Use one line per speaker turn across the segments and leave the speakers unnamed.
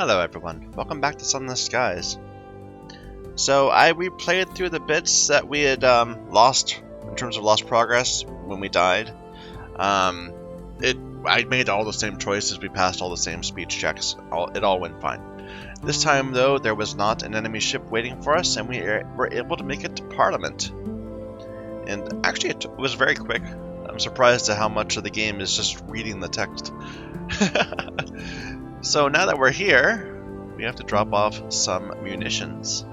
Hello everyone, welcome back to Sunless Skies. So I replayed through the bits that we had lost in terms of lost progress when we died. I made all the same choices, we passed all the same speech checks, it all went fine. This time though, there was not an enemy ship waiting for us and we were able to make it to Parliament. And actually it was very quick. I'm surprised at how much of the game is just reading the text. So now that we're here, we have to drop off some munitions.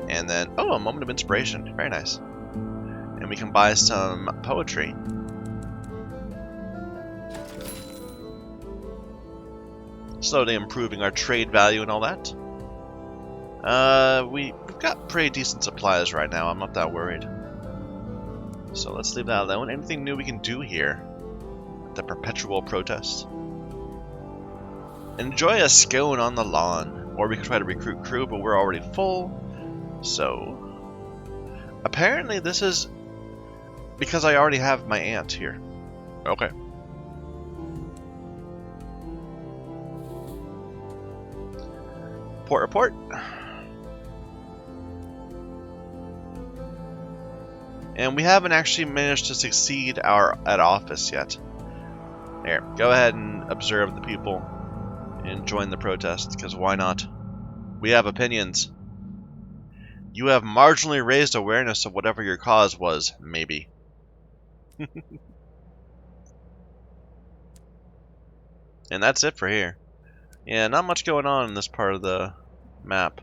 And then, oh, a moment of inspiration. Very nice. And we can buy some poetry. Slowly improving our trade value and all that. We've got pretty decent supplies right now. I'm not that worried. So let's leave that alone. Anything new we can do here? The Perpetual protest. Enjoy a scone on the lawn. Or we could try to recruit crew, but we're already full. So apparently this is because I already have my aunt here. Okay. Port report. And we haven't actually managed to succeed at office yet. There, go ahead and observe the people and join the protest, because why not? We have opinions. You have marginally raised awareness of whatever your cause was, maybe. And that's it for here. Yeah, not much going on in this part of the map.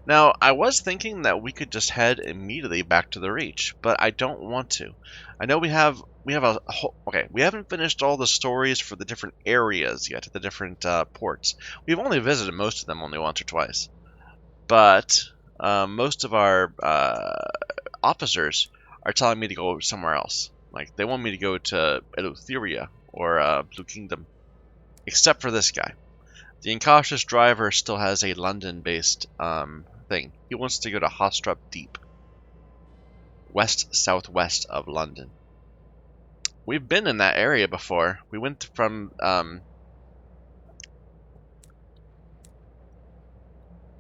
Now, I was thinking that we could just head immediately back to the Reach, but I don't want to. I know we have a whole... Okay, we haven't finished all the stories for the different areas yet, the different ports. We've only visited most of them only once or twice. But most of our officers are telling me to go somewhere else. Like, they want me to go to Eleutheria or Blue Kingdom. Except for this guy. The incautious driver still has a London-based thing. He wants to go to Hostrup Deep, west-southwest of London. We've been in that area before. We went from,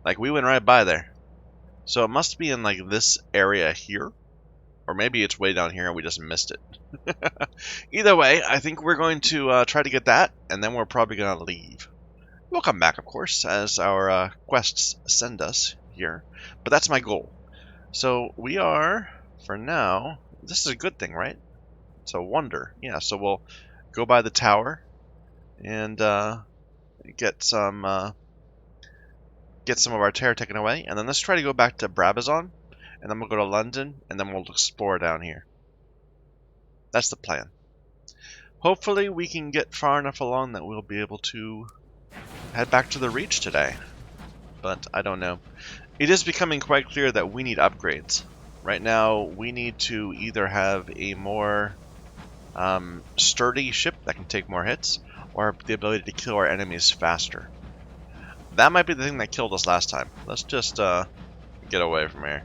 like, we went right by there. So it must be in, like, this area here. Or maybe it's way down here and we just missed it. Either way, I think we're going to try to get that, and then we're probably going to leave. We'll come back, of course, as our quests send us here. But that's my goal. So we are, for now, this is a good thing, right? It's a wonder. Yeah, so we'll go by the tower and get some of our terror taken away. And then let's try to go back to Brabazon. And then we'll go to London, and then we'll explore down here. That's the plan. Hopefully we can get far enough along that we'll be able to head back to the Reach today, but I don't know. It is becoming quite clear that we need upgrades. Right now, we need to either have a more sturdy ship that can take more hits, or the ability to kill our enemies faster. That might be the thing that killed us last time. Let's just get away from here.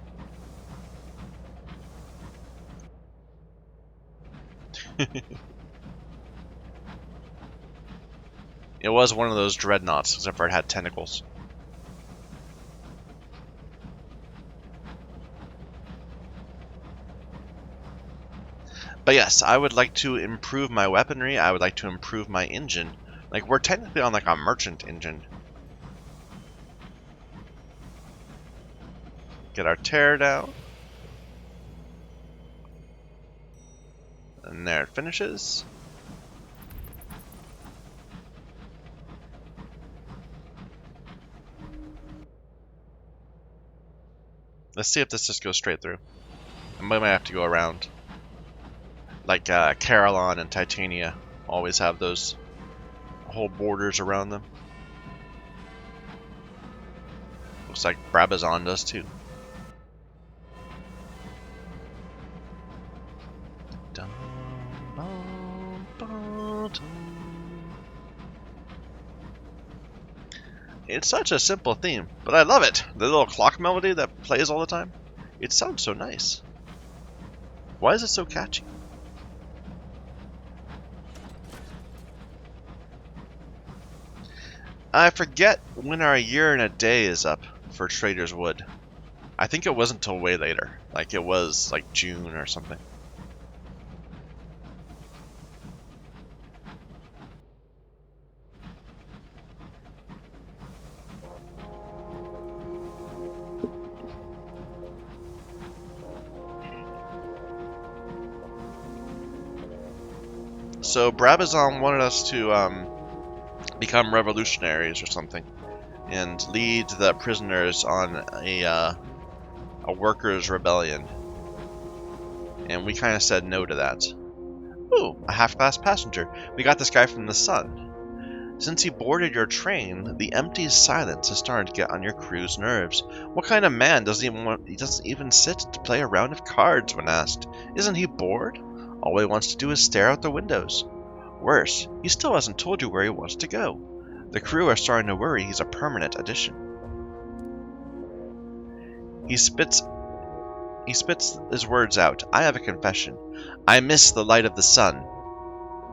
It was one of those dreadnoughts, except for it had tentacles. But yes, I would like to improve my weaponry. I would like to improve my engine. Like, we're technically on like a merchant engine. Get our tear down. And there it finishes. Let's see if this just goes straight through. I might have to go around. Like Carillon and Titania always have those whole borders around them. Looks like Brabazon does too. It's such a simple theme, but I love it. The little clock melody that plays all the time. It sounds so nice. Why is it so catchy? I forget when our year and a day is up for Trader's Wood. I think it wasn't until way later. Like, it was, like, June or something. So, Brabazon wanted us to, become revolutionaries or something. And lead the prisoners on a workers' rebellion. And we kind of said no to that. Ooh, a half-class passenger. We got this guy from the Sun. Since he boarded your train, the empty silence is starting to get on your crew's nerves. What kind of man he doesn't even sit to play a round of cards when asked? Isn't he bored? All he wants to do is stare out the windows. Worse, he still hasn't told you where he wants to go. The crew are starting to worry he's a permanent addition. He spits his words out. I have a confession. I miss the light of the sun.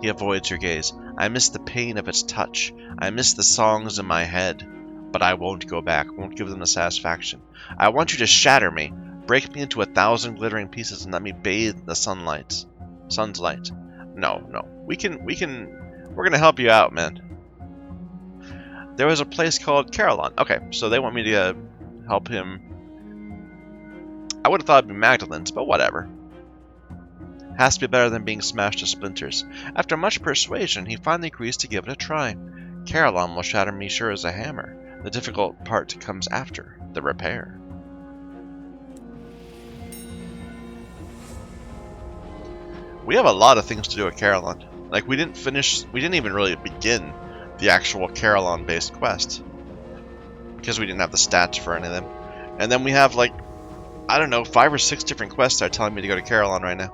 He avoids your gaze. I miss the pain of its touch. I miss the songs in my head. But I won't go back. Won't give them the satisfaction. I want you to shatter me. Break me into 1,000 glittering pieces and let me bathe in the sun's light. No. We're gonna help you out, man. There was a place called Carillon. Okay, so they want me to help him. I would have thought it'd be Magdalene's, but whatever. Has to be better than being smashed to splinters. After much persuasion, he finally agrees to give it a try. Carillon will shatter me sure as a hammer. The difficult part comes after, the repair. We have a lot of things to do at Carillon. Like, we didn't even really begin the actual Carillon-based quest. Because we didn't have the stats for any of them. And then we have, like, I don't know, 5 or 6 different quests that are telling me to go to Carillon right now.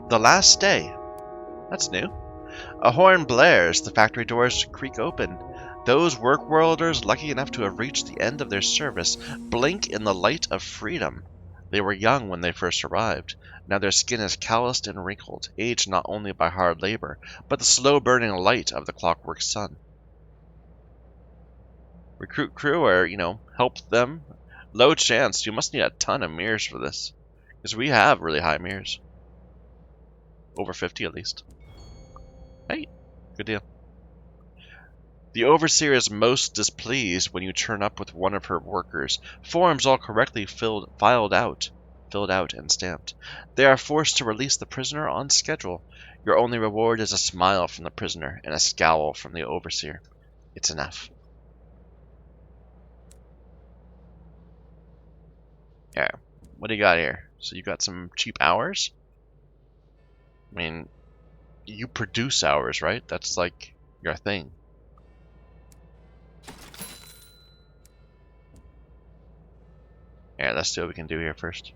The last day. That's new. A horn blares, the factory doors creak open. Those Workworlders lucky enough to have reached the end of their service blink in the light of freedom. They were young when they first arrived. Now their skin is calloused and wrinkled, aged not only by hard labor, but the slow-burning light of the clockwork sun. Recruit crew or, help them. Low chance. You must need a ton of mirrors for this. Because we have really high mirrors. Over 50 at least. Hey, good deal. The overseer is most displeased when you turn up with one of her workers. Forms all correctly filled out and stamped. They are forced to release the prisoner on schedule. Your only reward is a smile from the prisoner and a scowl from the overseer. It's enough. Yeah, what do you got here? So you got some cheap hours? I mean, you produce hours, right? That's like your thing. Yeah, let's see what we can do here first.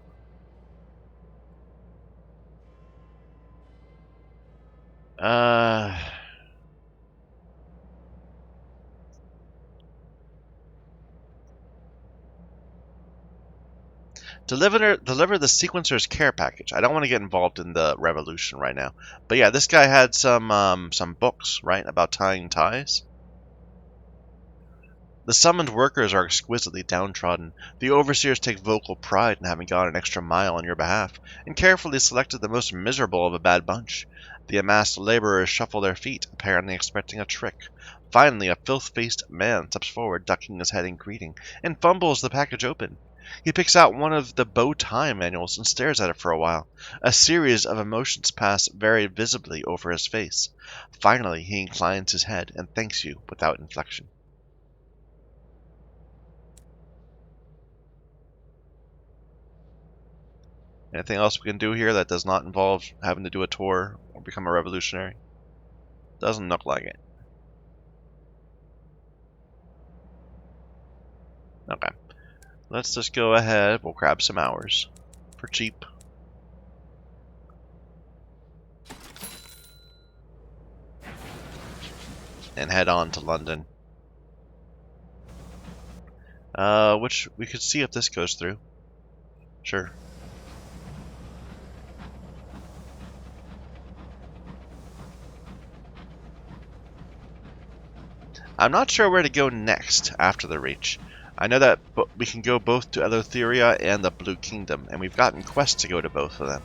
Deliver the sequencer's care package. I don't want to get involved in the revolution right now. But yeah, this guy had some books, right, about tying ties. The summoned workers are exquisitely downtrodden. The overseers take vocal pride in having gone an extra mile on your behalf, and carefully selected the most miserable of a bad bunch. The amassed laborers shuffle their feet, apparently expecting a trick. Finally, a filth-faced man steps forward, ducking his head in greeting, and fumbles the package open. He picks out one of the bow tie manuals and stares at it for a while. A series of emotions pass very visibly over his face. Finally, he inclines his head and thanks you without inflection. Anything else we can do here that does not involve having to do a tour or become a revolutionary? Doesn't look like it. Okay. Let's just go ahead. We'll grab some hours for cheap. And head on to London. Which we could see if this goes through. Sure. I'm not sure where to go next after the Reach. I know that we can go both to Eleutheria and the Blue Kingdom, and we've gotten quests to go to both of them.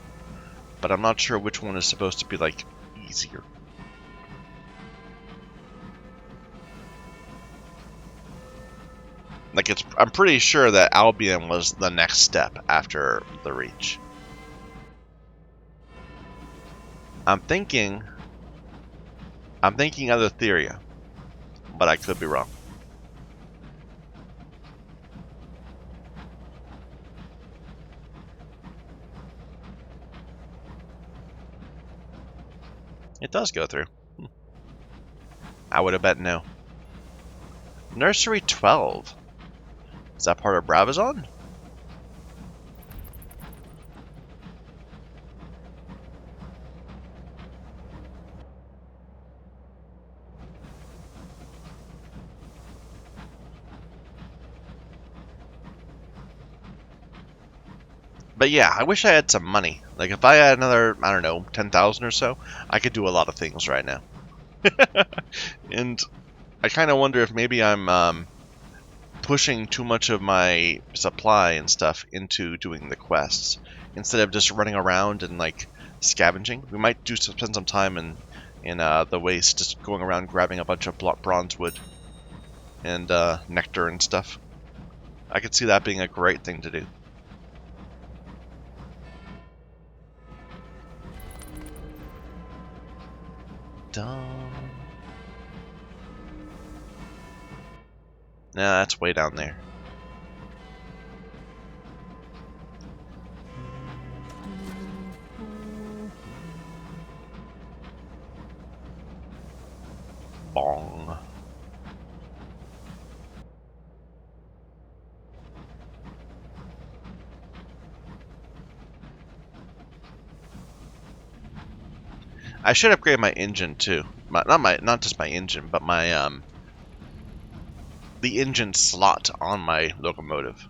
But I'm not sure which one is supposed to be, like, easier. Like, I'm pretty sure that Albion was the next step after the Reach. I'm thinking Eleutheria, but I could be wrong. It does go through. I would have bet no. Nursery 12. Is that part of Brabazon? But yeah, I wish I had some money. Like, if I had another, I don't know, 10,000 or so, I could do a lot of things right now. And I kind of wonder if maybe I'm pushing too much of my supply and stuff into doing the quests instead of just running around and, like, scavenging. We might spend some time in the waste, just going around grabbing a bunch of bronze wood and nectar and stuff. I could see that being a great thing to do. Nah, that's way down there. Bong. I should upgrade my engine too. Not just my engine, but my the engine slot on my locomotive.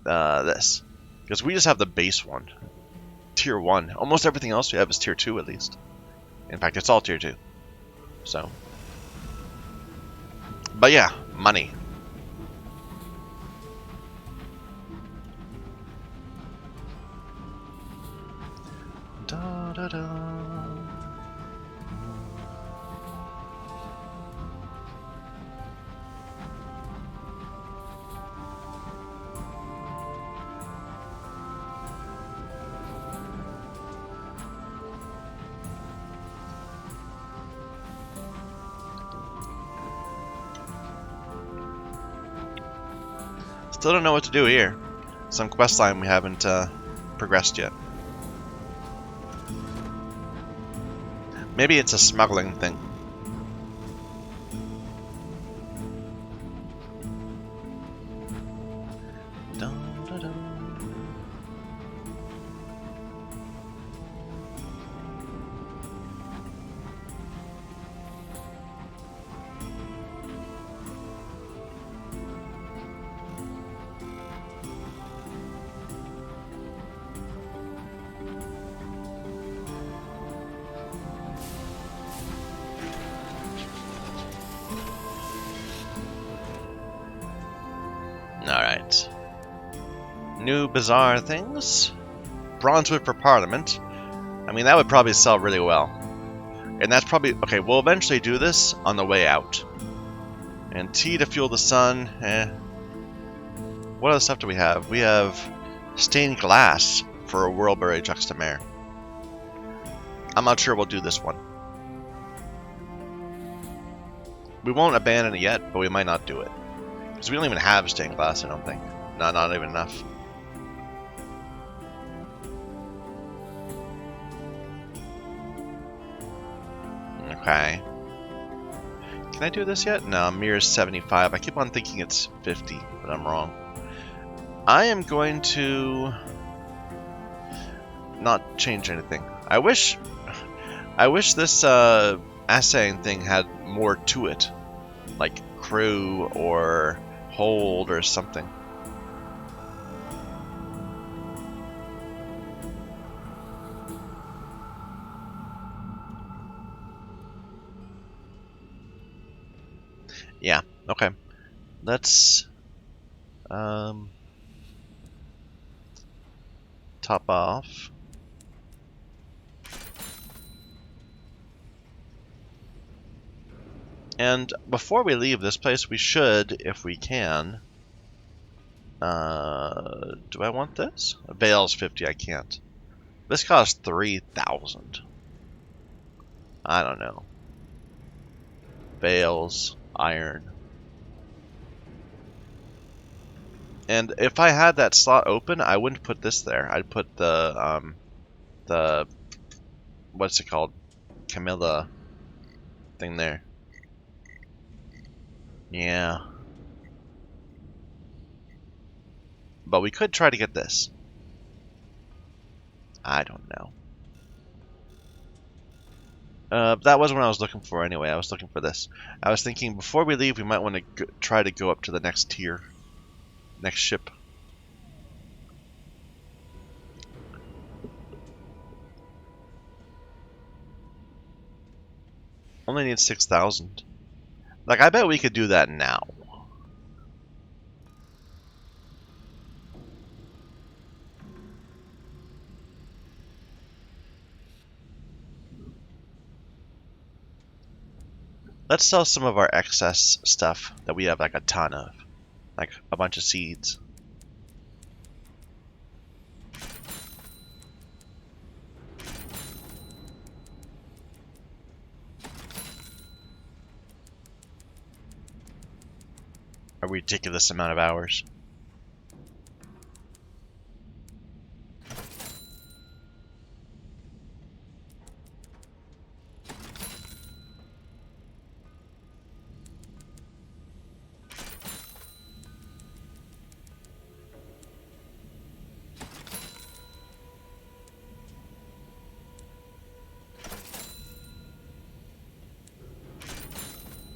This, because we just have the base one, tier 1. Almost everything else we have is tier 2 at least. In fact, it's all tier 2. So, but yeah, money. Da, da, da. Still don't know what to do here. Some quest line we haven't progressed yet. Maybe it's a smuggling thing. Dun, dun, dun. Alright. New bazaar things. Bronzewood for Parliament. I mean, that would probably sell really well. And that's probably... Okay, we'll eventually do this on the way out. And tea to fuel the sun. What other stuff do we have? We have stained glass for a Whirlberry Juxtamare. I'm not sure we'll do this one. We won't abandon it yet, but we might not do it. Because we don't even have stained glass, I don't think. No, not even enough. Okay. Can I do this yet? No, mirror's 75. I keep on thinking it's 50, but I'm wrong. I am going to not change anything. I wish this assaying thing had more to it. Like crew or hold or something. Yeah, okay. Let's top off. And before we leave this place, we should, if we can... do I want this? Veil's 50, I can't. This costs 3,000. I don't know. Veils, iron. And if I had that slot open, I wouldn't put this there. I'd put the what's it called? Camilla thing there. Yeah. But we could try to get this. I don't know. That wasn't what I was looking for anyway. I was looking for this. I was thinking before we leave, we might want to try to go up to the next tier. Next ship. Only need 6,000. Like, I bet we could do that now. Let's sell some of our excess stuff that we have like a ton of. Like a bunch of seeds. A ridiculous amount of hours.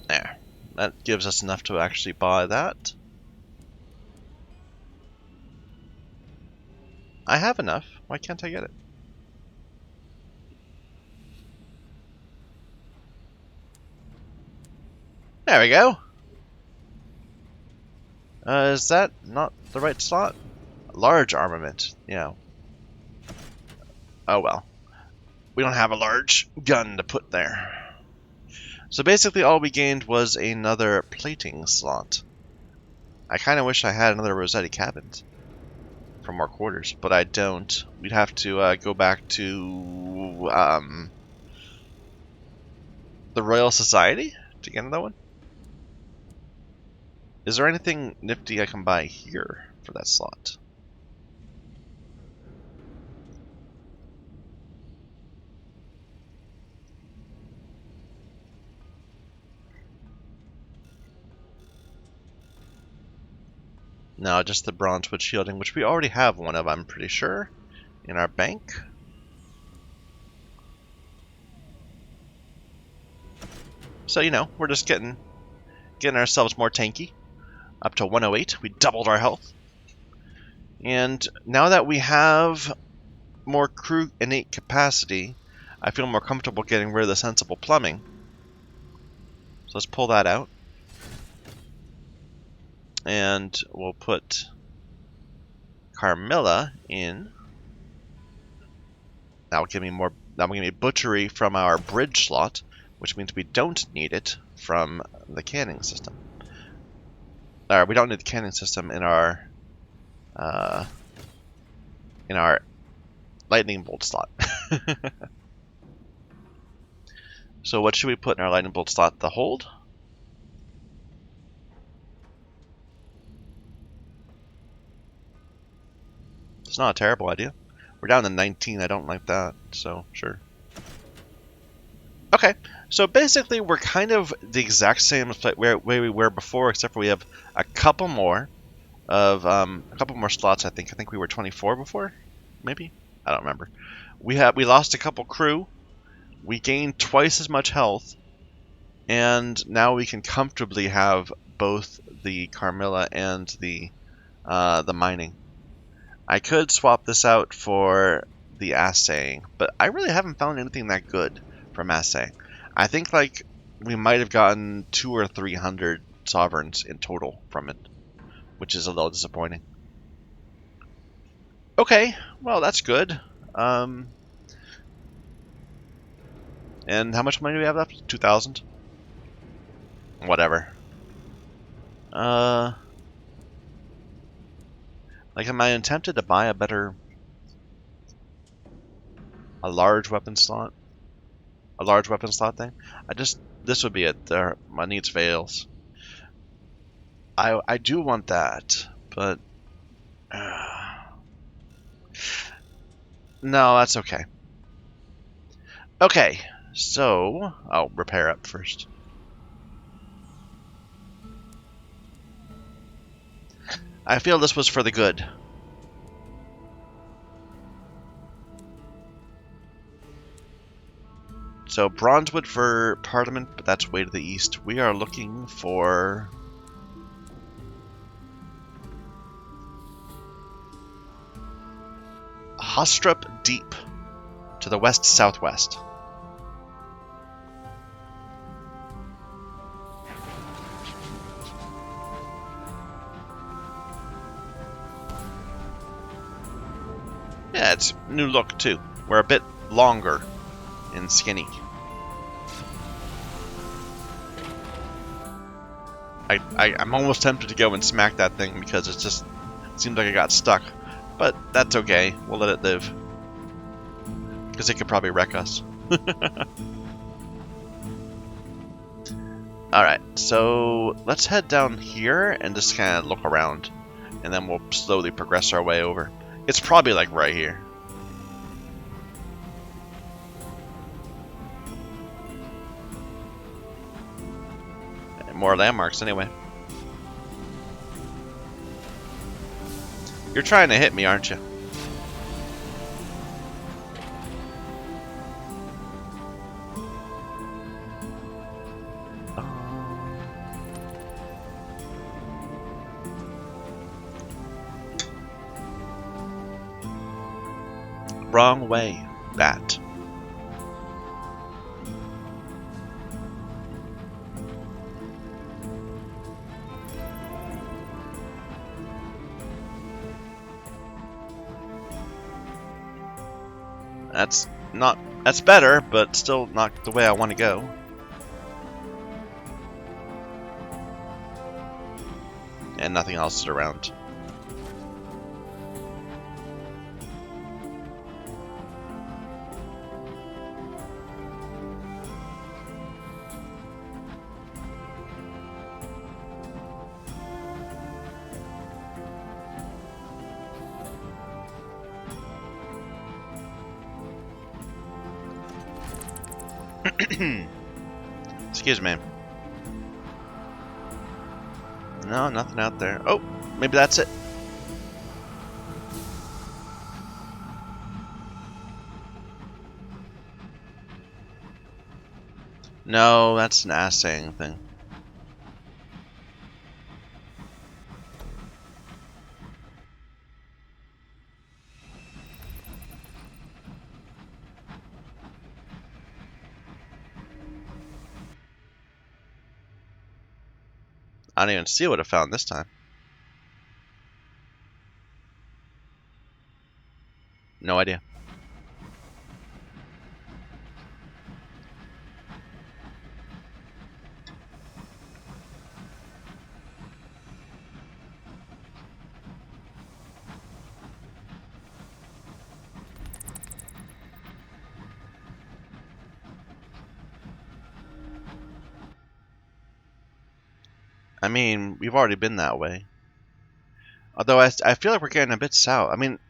There. That gives us enough to actually buy that. I have enough. Why can't I get it? There we go. Is that not the right slot? Large armament. Yeah. Oh well. We don't have a large gun to put there. So basically all we gained was another plating slot. I kind of wish I had another Rossetti cabins for more quarters, but I don't. We'd have to go back to the Royal Society to get another one. Is there anything nifty I can buy here for that slot? No, just the bronze wood shielding, which we already have one of, I'm pretty sure, in our bank. So, you know, we're just getting ourselves more tanky. Up to 108, we doubled our health. And now that we have more crew innate capacity, I feel more comfortable getting rid of the sensible plumbing. So let's pull that out. And we'll put Carmilla in. That'll give me more. That'll give me butchery from our bridge slot, which means we don't need it from the canning system. We don't need the canning system in our lightning bolt slot. So what should we put in our lightning bolt slot? The hold. It's not a terrible idea. We're down to 19. I don't like that, so sure. Okay, so basically we're kind of the exact same way we were before, except for we have a couple more slots. I think we were 24 before, maybe. I don't remember. We lost a couple crew. We gained twice as much health, and now we can comfortably have both the Carmilla and the mining. I could swap this out for the assaying, but I really haven't found anything that good from assaying. I think like we might have gotten 200 or 300 sovereigns in total from it, which is a little disappointing. Okay, well that's good. And how much money do we have left? 2,000? Whatever. Like, am I tempted to buy a large weapon slot? A large weapon slot thing? This would be it. My needs fails. I do want that, but no, that's okay. Okay, so I'll repair up first. I feel this was for the good. So Bronzewood for Parliament, but that's way to the east. We are looking for Hostrup Deep to the west-southwest. Yeah, it's new look too. We're a bit longer and skinny. I'm almost tempted to go and smack that thing because it just seems like it got stuck. But that's okay. We'll let it live. Because it could probably wreck us. Alright, so let's head down here and just kind of look around. And then we'll slowly progress our way over. It's probably like right here. More landmarks anyway. You're trying to hit me, aren't you? Wrong way, bat. That's better, but still not the way I want to go. And nothing else is around. Excuse me. No, nothing out there. Oh, maybe that's it. No, that's an assaying thing. I don't even see what I found this time. No idea. I mean, we've already been that way. Although I feel like we're getting a bit south. I mean,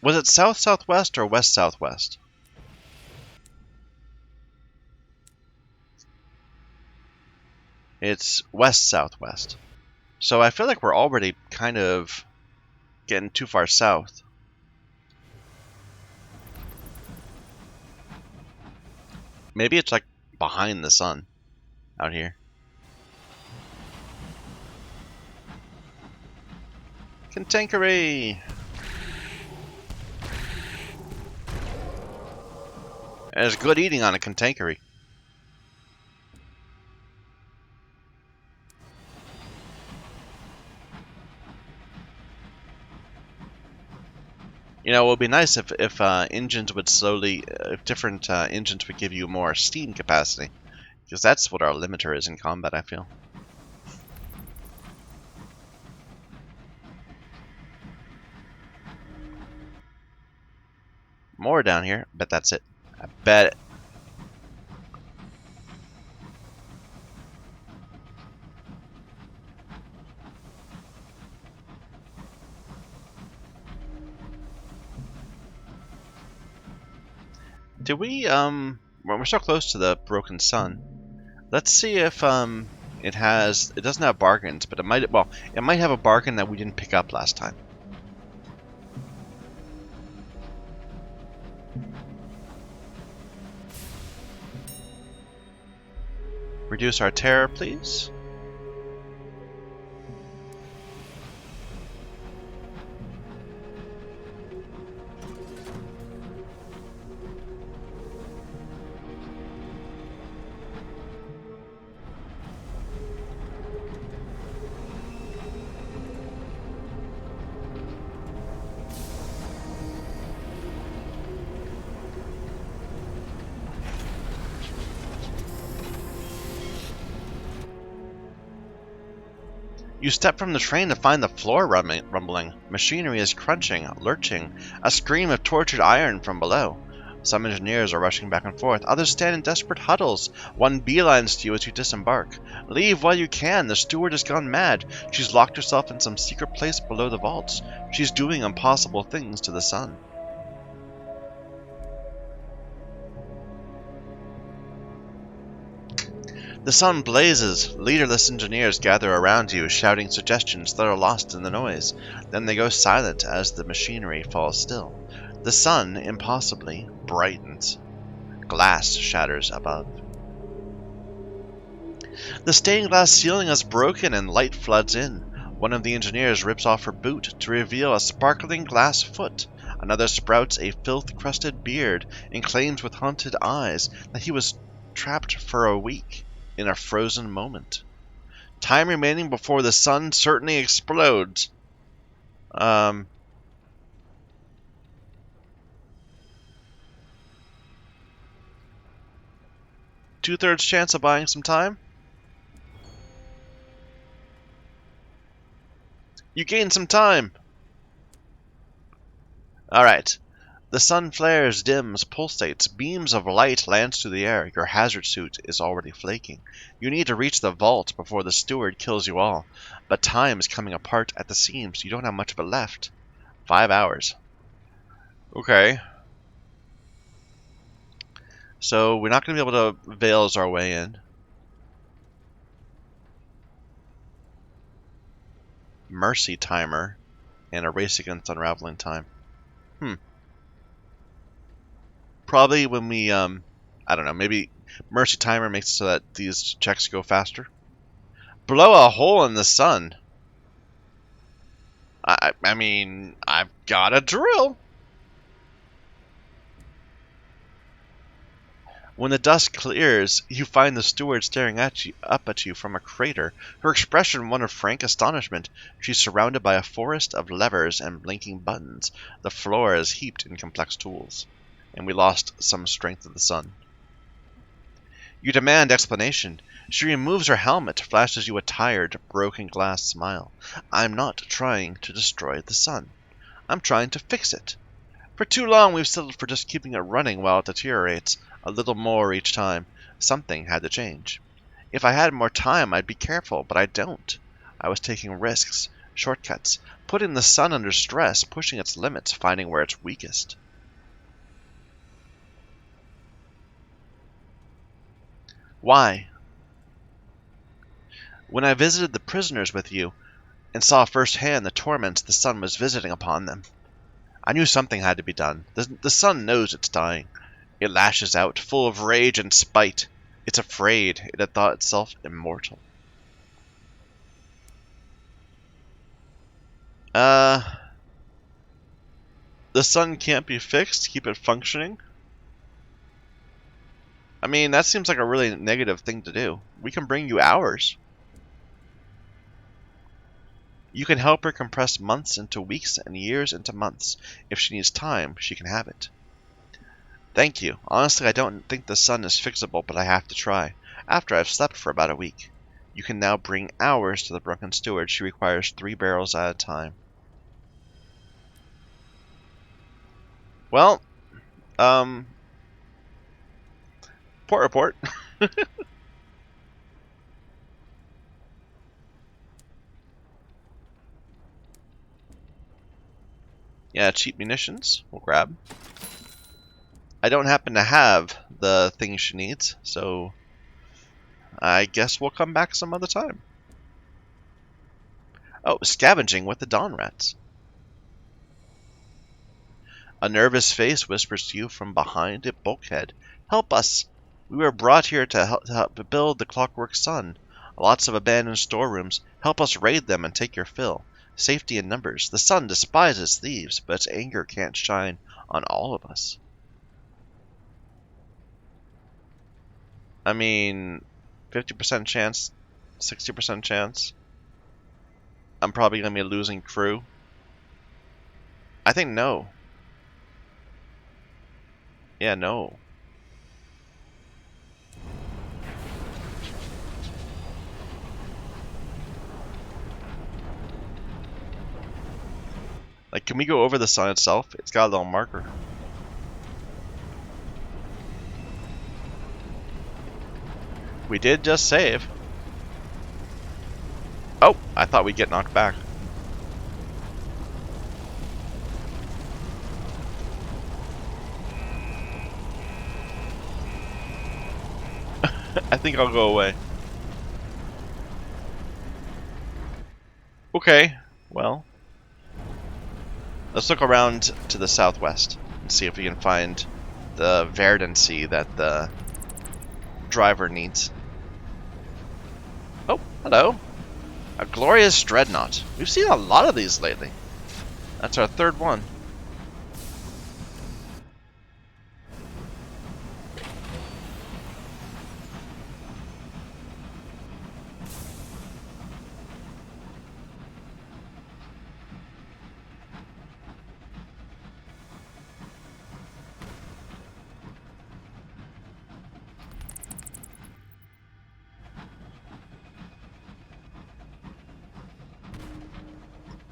was it south-southwest or west-southwest? It's west-southwest. So I feel like we're already kind of getting too far south. Maybe it's like behind the sun out here. Cantankerous! There's good eating on a cantankerous. You know, it would be nice if engines would slowly, if different engines would give you more steam capacity. Because that's what our limiter is in combat, I feel. More down here. Bet that's it. I bet it. Did we, well, we're so close to the Broken Sun. Let's see if, it doesn't have bargains, but it might have a bargain that we didn't pick up last time. Reduce our terror, please. You step from the train to find the floor rumbling. Machinery is crunching, lurching, a scream of tortured iron from below. Some engineers are rushing back and forth. Others stand in desperate huddles. One beelines to you as you disembark. Leave while you can. The steward has gone mad. She's locked herself in some secret place below the vaults. She's doing impossible things to the sun. The sun blazes. Leaderless engineers gather around you, shouting suggestions that are lost in the noise. Then they go silent as the machinery falls still. The sun, impossibly, brightens. Glass shatters above. The stained glass ceiling is broken and light floods in. One of the engineers rips off her boot to reveal a sparkling glass foot. Another sprouts a filth-crusted beard and claims with haunted eyes that he was trapped for a week. In a frozen moment. Time remaining before the sun certainly explodes. 2/3 chance of buying some time. You gain some time. Alright. The sun flares, dims, pulsates, beams of light lance through the air. Your hazard suit is already flaking. You need to reach the vault before the steward kills you all. But time is coming apart at the seams. You don't have much of it left. 5 hours. Okay. So we're not going to be able to Veils our way in. Mercy timer and a race against Unravelling time. Probably when we, I don't know, maybe Mercy Timer makes it so that these checks go faster. Blow a hole in the sun. I mean, I've got a drill. When the dust clears, you find the steward staring up at you from a crater. Her expression one of frank astonishment. She's surrounded by a forest of levers and blinking buttons. The floor is heaped in complex tools. And we lost some strength of the sun. You demand explanation. She removes her helmet, flashes you a tired, broken glass smile. I'm not trying to destroy the sun. I'm trying to fix it. For too long we've settled for just keeping it running while it deteriorates, a little more each time. Something had to change. If I had more time, I'd be careful, but I don't. I was taking risks, shortcuts, putting the sun under stress, pushing its limits, finding where it's weakest. Why? When I visited the prisoners with you and saw firsthand the torments the sun was visiting upon them, I knew something had to be done. The sun knows it's dying. It lashes out, full of rage and spite. It's afraid. It had thought itself immortal. The sun can't be fixed. Keep it functioning. I mean, that seems like a really negative thing to do. We can bring you hours. You can help her compress months into weeks and years into months. If she needs time, she can have it. Thank you. Honestly, I don't think the sun is fixable, but I have to try. After I've slept for about a week. You can now bring hours to the Broken Steward. She requires 3 barrels at a time. Well, port report. Yeah, cheap munitions. We'll grab. I don't happen to have the thing she needs, so I guess we'll come back some other time. Oh, scavenging with the Dawn Rats. A nervous face whispers to you from behind a bulkhead. Help us! We were brought here to help build the Clockwork Sun. Lots of abandoned storerooms. Help us raid them and take your fill. Safety in numbers. The sun despises thieves, but its anger can't shine on all of us. I mean, 50% chance, 60% chance. I'm probably going to be losing crew. I think no. Yeah, no. Like, can we go over the sun itself? It's got a little marker. We did just save. Oh, I thought we'd get knocked back. I think I'll go away. Okay, well. Let's look around to the southwest and see if we can find the verdancy that the driver needs. Oh, hello. A glorious dreadnought. We've seen a lot of these lately. That's our 3rd one.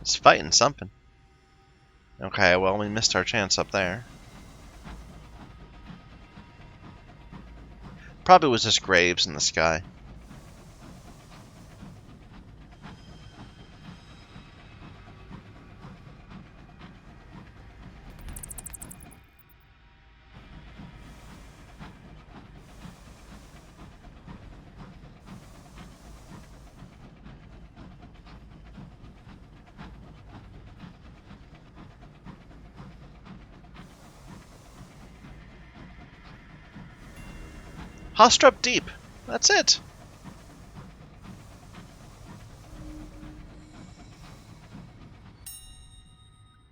It's fighting something. Okay, well, we missed our chance up there. Probably was just graves in the sky. Hostrup deep. That's it.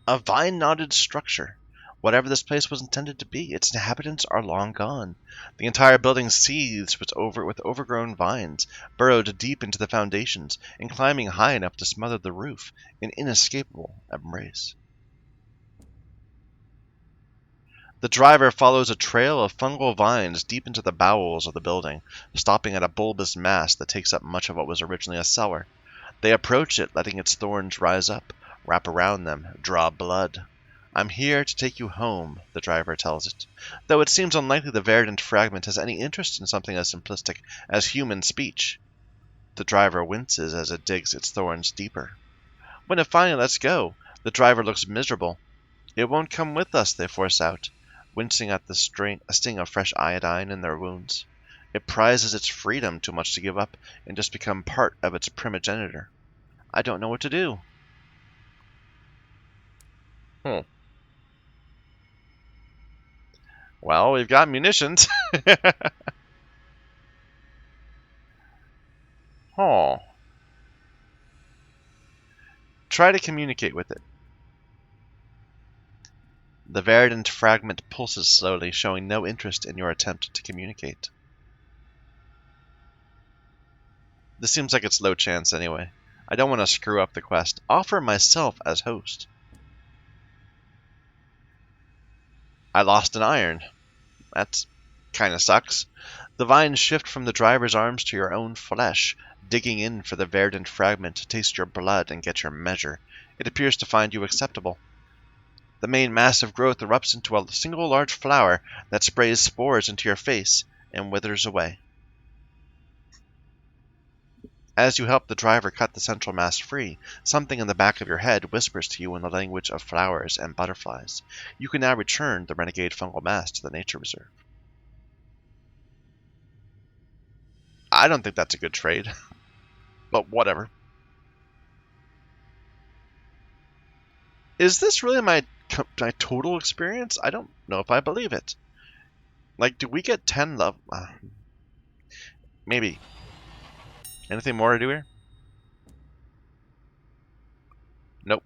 A vine-knotted structure. Whatever this place was intended to be, its inhabitants are long gone. The entire building seethes with overgrown vines, burrowed deep into the foundations, and climbing high enough to smother the roof. An inescapable embrace. The driver follows a trail of fungal vines deep into the bowels of the building, stopping at a bulbous mass that takes up much of what was originally a cellar. They approach it, letting its thorns rise up, wrap around them, draw blood. I'm here to take you home, the driver tells it, though it seems unlikely the verdant fragment has any interest in something as simplistic as human speech. The driver winces as it digs its thorns deeper. When it finally lets go, the driver looks miserable. It won't come with us, they force out, wincing at the sting of fresh iodine in their wounds. It prizes its freedom too much to give up and just become part of its primogenitor. I don't know what to do. Well, we've got munitions. Oh. Try to communicate with it. The verdant fragment pulses slowly, showing no interest in your attempt to communicate. This seems like it's low chance anyway. I don't want to screw up the quest. Offer myself as host. I lost an iron. That kind of sucks. The vines shift from the driver's arms to your own flesh, digging in for the verdant fragment to taste your blood and get your measure. It appears to find you acceptable. The main mass of growth erupts into a single large flower that sprays spores into your face and withers away. As you help the driver cut the central mass free, something in the back of your head whispers to you in the language of flowers and butterflies. You can now return the renegade fungal mass to the nature reserve. I don't think that's a good trade, but whatever. Is this really my total experience? I don't know if I believe it. Like, do we get 10 love? Maybe. Anything more to do here? Nope.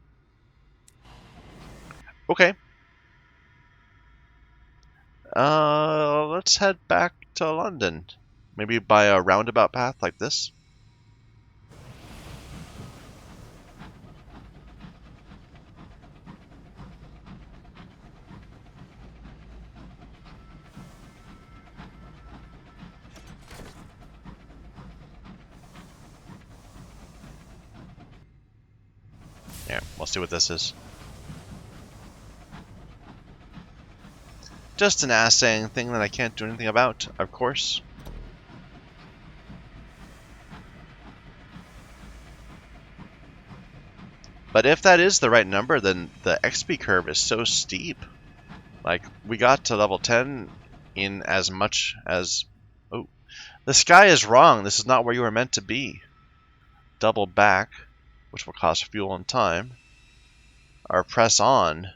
Okay. Let's head back to London. Maybe by a roundabout path like this. Yeah, we'll see what this is. Just an assaying thing that I can't do anything about, of course. But if that is the right number, then the XP curve is so steep. Like, we got to level 10 in as much as... Oh, the sky is wrong. This is not where you were meant to be. Double back, which will cost fuel and time. Or press on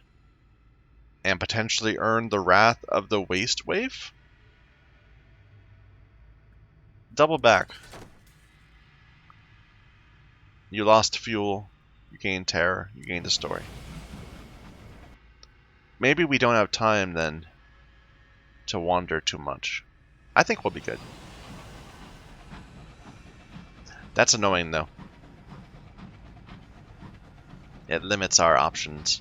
and potentially earn the wrath of the waste waif? Double back. You lost fuel. You gained terror. You gained a story. Maybe we don't have time then to wander too much. I think we'll be good. That's annoying though. It limits our options.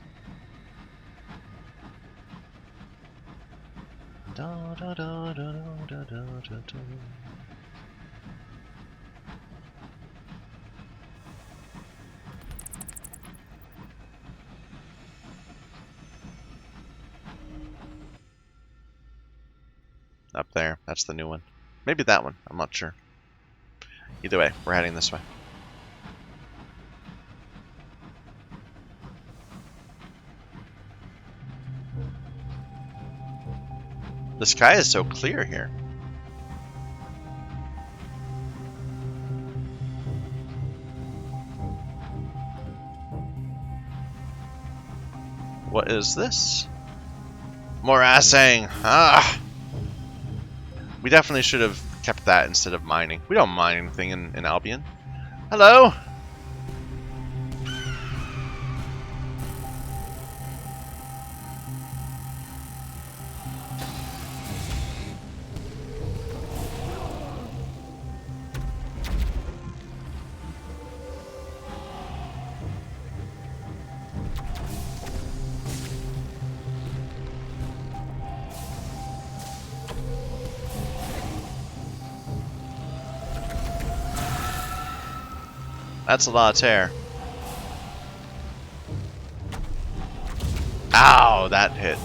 Up there, that's the new one. Maybe that one, I'm not sure. Either way, we're heading this way. The sky is so clear here. What is this? More assaying. Ah! We definitely should have kept that instead of mining. We don't mine anything in Albion. Hello? That's a lot of tear. Ow, that hit.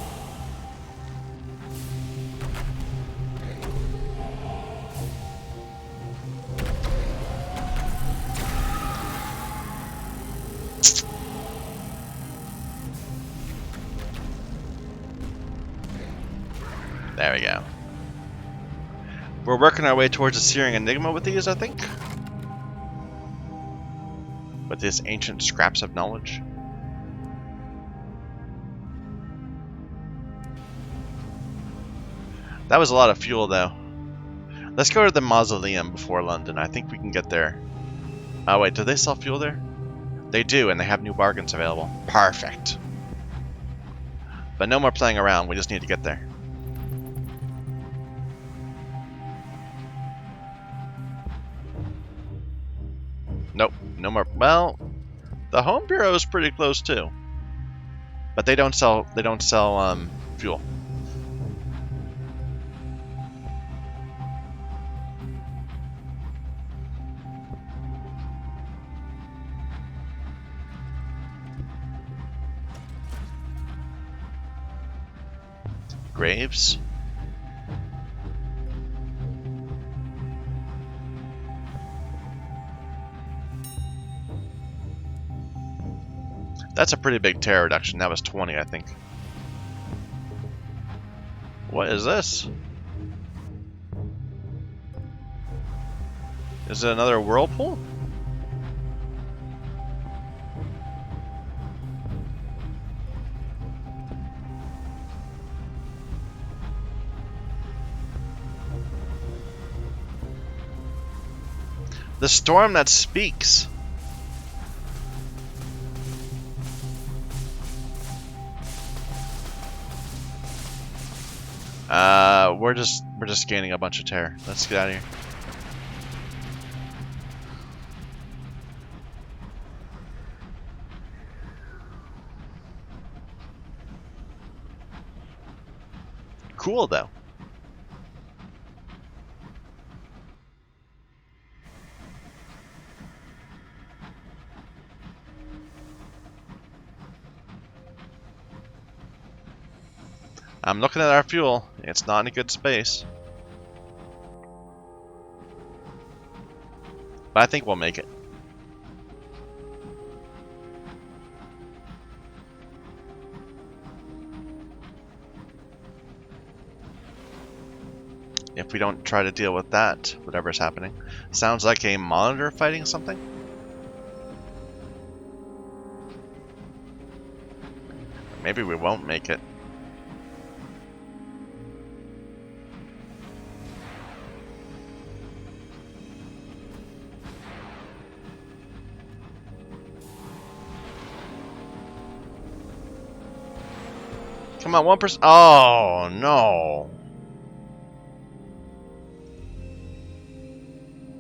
There we go. We're working our way towards a Searing Enigma with these, I think. With these ancient scraps of knowledge. That was a lot of fuel, though. Let's go to the Mausoleum before London. I think we can get there. Oh, wait, do they sell fuel there? They do, and they have new bargains available. Perfect. But no more playing around, we just need to get there. Nope, no more. Well, the Home Bureau is pretty close too. But they don't sell fuel. Graves. That's a pretty big tear reduction. That was 20, I think. What is this? Is it another whirlpool? The storm that speaks. We're just gaining a bunch of terror. Let's get out of here. Cool though. I'm looking at our fuel. It's not in a good space. But I think we'll make it. If we don't try to deal with that, whatever's happening. Sounds like a monitor fighting something. Maybe we won't make it. Come on, 1%. Oh, no.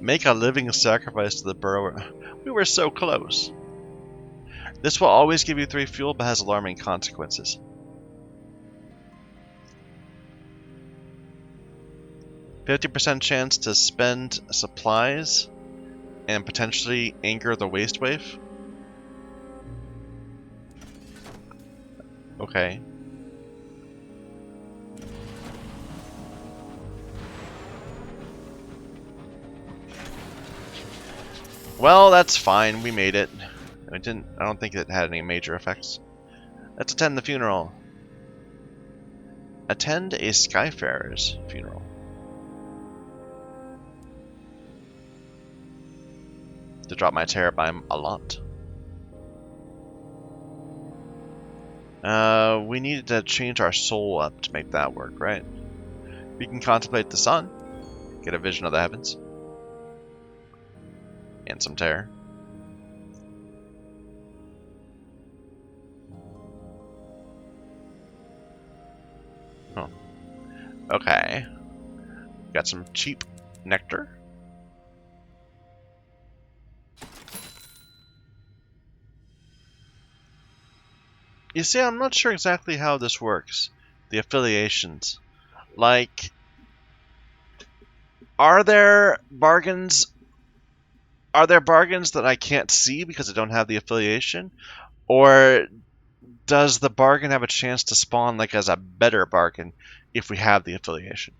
Make a living sacrifice to the burrower. We were so close. This will always give you 3 fuel, but has alarming consequences. %chance to spend supplies and potentially anger the waste wave. Okay. Well, that's fine. We made it. I don't think it had any major effects. Let's attend the funeral. Attend a Skyfarer's funeral. To drop my terror by a lot. We needed to change our soul up to make that work, right? We can contemplate the sun. Get a vision of the heavens. And some terror. Oh. Okay. Got some cheap nectar. You see, I'm not sure exactly how this works. The affiliations. Like, are there bargains that I can't see because I don't have the affiliation? Or does the bargain have a chance to spawn like as a better bargain if we have the affiliation?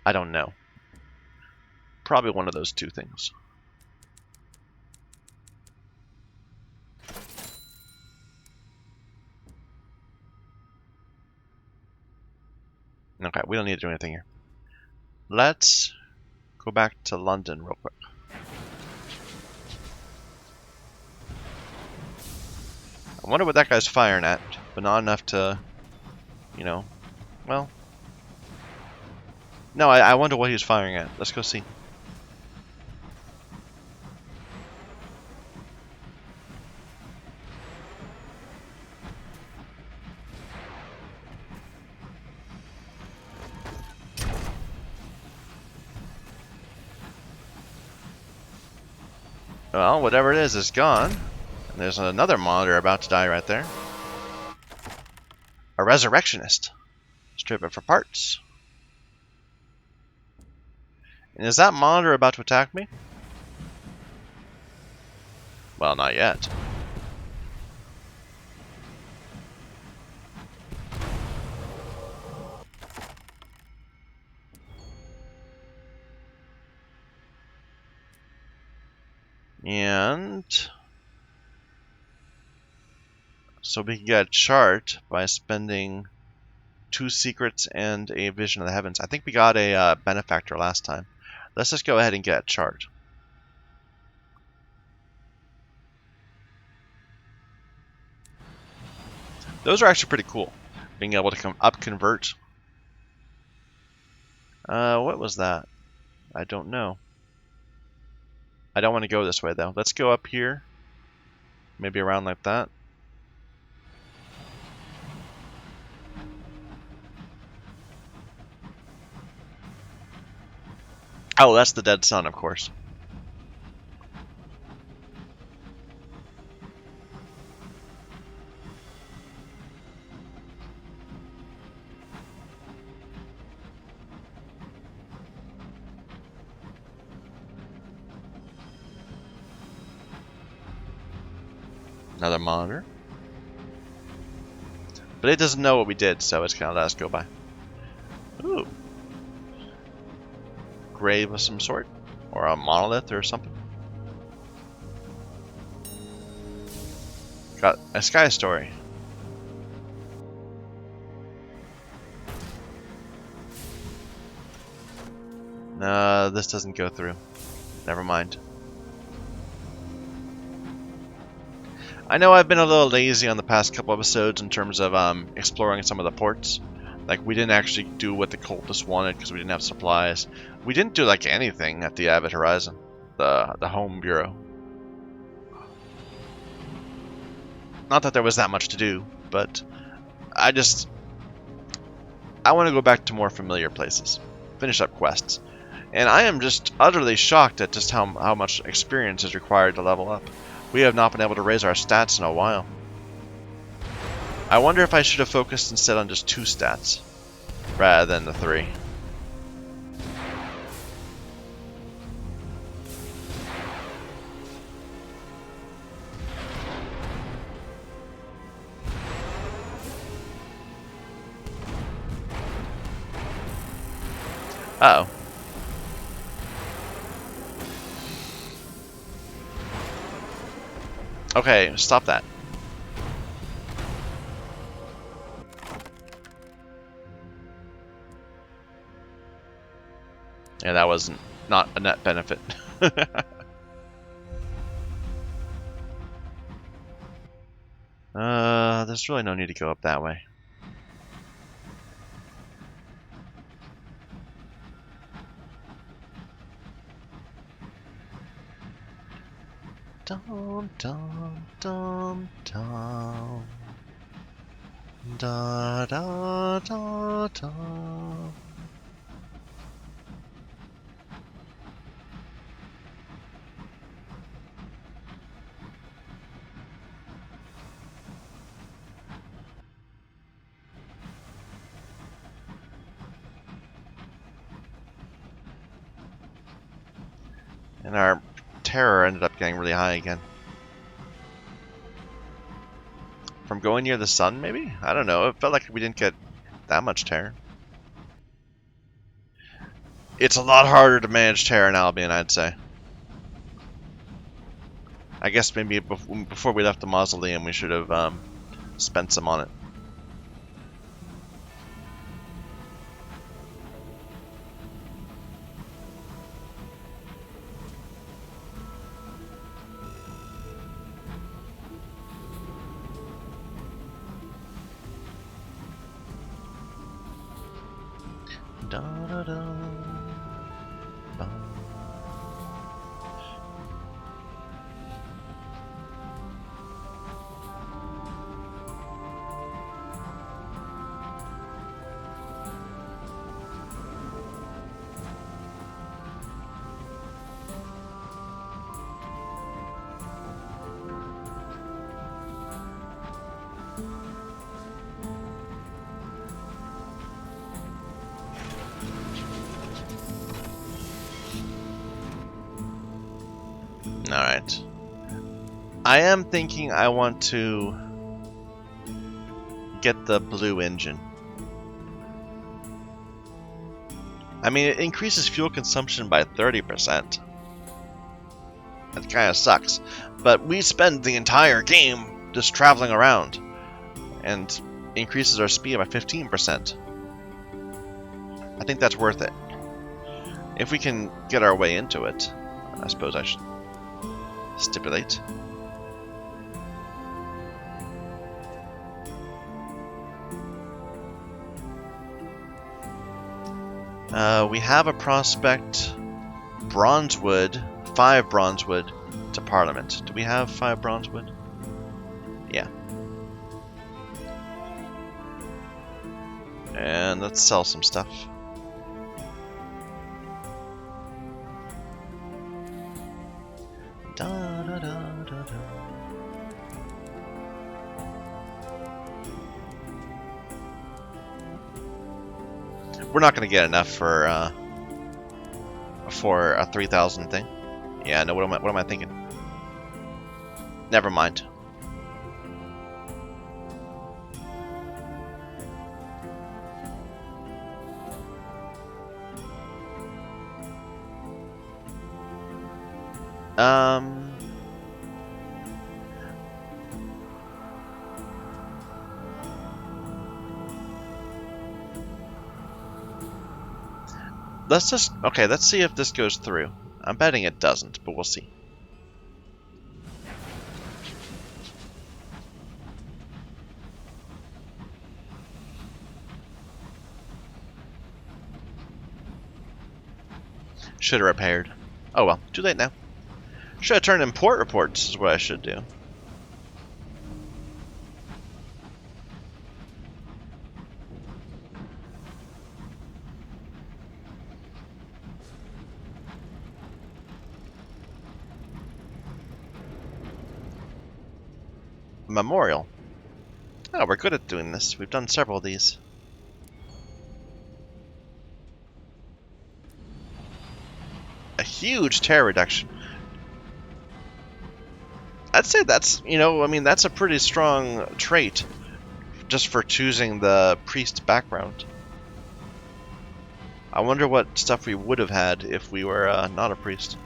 I don't know. Probably one of those two things. Okay, we don't need to do anything here. Let's go back to London real quick. I wonder what that guy's firing at, but not enough to, you know, well. No, I wonder what he's firing at. Let's go see. Well, whatever it is gone. And there's another monitor about to die right there. A Resurrectionist. Strip it for parts. And is that monitor about to attack me? Well, not yet. And so we can get a chart by spending 2 secrets and a vision of the heavens. I think we got a benefactor last time. Let's just go ahead and get a chart. Those are actually pretty cool. Being able to convert. What was that? I don't know. I don't want to go this way though. Let's go up here. Maybe around like that. Oh, that's the dead sun, of course. Another monitor. But it doesn't know what we did, so it's gonna let us go by. Ooh. Grave of some sort. Or a monolith or something. Got a sky story. No, this doesn't go through. Never mind. I know I've been a little lazy on the past couple episodes in terms of exploring some of the ports. Like, we didn't actually do what the cultists wanted because we didn't have supplies. We didn't do, like, anything at the Avid Horizon, the home bureau. Not that there was that much to do, but I want to go back to more familiar places. Finish up quests. And I am just utterly shocked at just how much experience is required to level up. We have not been able to raise our stats in a while. I wonder if I should have focused instead on just 2 stats, rather than the 3. Uh-oh. Okay, stop that. Yeah, that was not a net benefit. There's really no need to go up that way. Dum dum dum dum. Da da da da. And our terror ended up getting really high again. From going near the sun, maybe? I don't know. It felt like we didn't get that much terror. It's a lot harder to manage terror in Albion, I'd say. I guess maybe before we left the Mausoleum, we should have spent some on it. Da, da, da, da. I am thinking I want to get the blue engine. I mean, it increases fuel consumption by 30%. That kind of sucks. But we spend the entire game just traveling around, and increases our speed by 15%. I think that's worth it. If we can get our way into it, I suppose I should stipulate. We have a prospect, Bronzewood, 5 Bronzewood to Parliament. Do we have 5 Bronzewood? Yeah. And let's sell some stuff. Da, da, da, da, da. We're not going to get enough for a 3,000 thing. Yeah, no. What am I thinking? Never mind. Let's see if this goes through. I'm betting it doesn't, but we'll see. Should have repaired. Oh well, too late now. Should have turned in port reports is what I should do. Memorial. Oh, we're good at doing this. We've done several of these. A huge tear reduction. I'd say that's, I mean, that's a pretty strong trait just for choosing the priest background. I wonder what stuff we would have had if we were not a priest.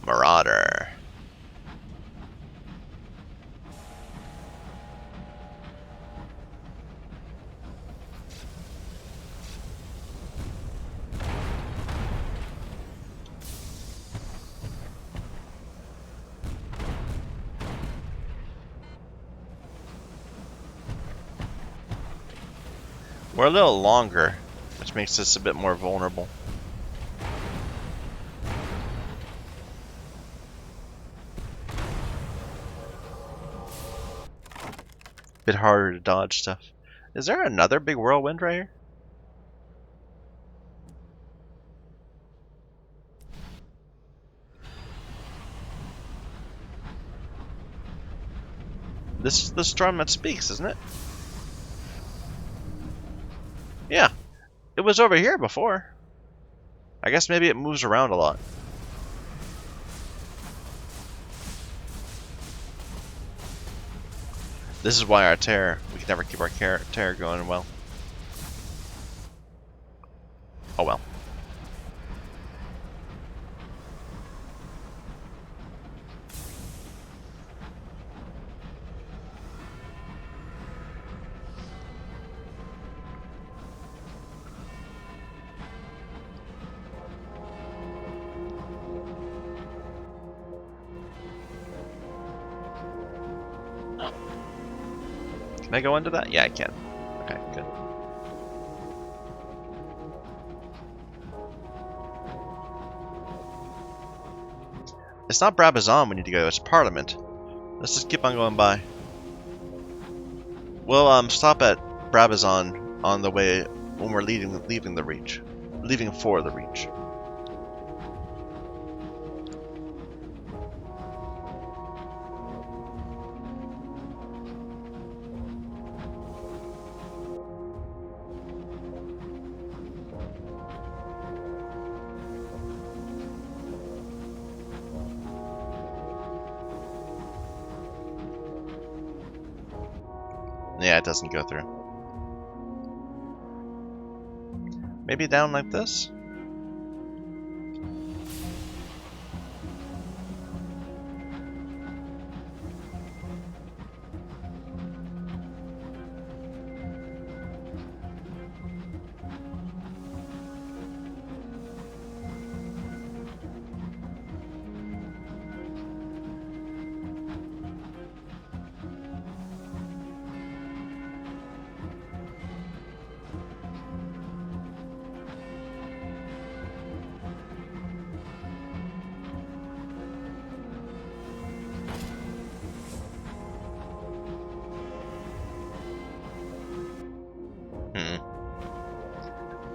Marauder. We're a little longer, which makes us a bit more vulnerable. Bit harder to dodge stuff. Is there another big whirlwind right here? This is the storm that speaks, isn't it? Yeah. It was over here before. I guess maybe it moves around a lot. This is why our tear, we can never keep our tear going well. Oh well. Can I go under that? Yeah, I can. Okay, good. It's not Brabazon we need to go, it's Parliament. Let's just keep on going by. We'll stop at Brabazon on the way when we're leaving the Reach. Leaving for the Reach. Yeah, it doesn't go through. Maybe down like this?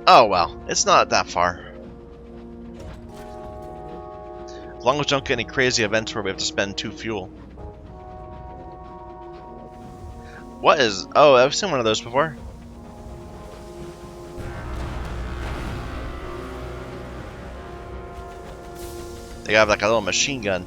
Oh well, it's not that far. As long as we don't get any crazy events where we have to spend 2 fuel. What is... Oh, I've seen one of those before. They have like a little machine gun.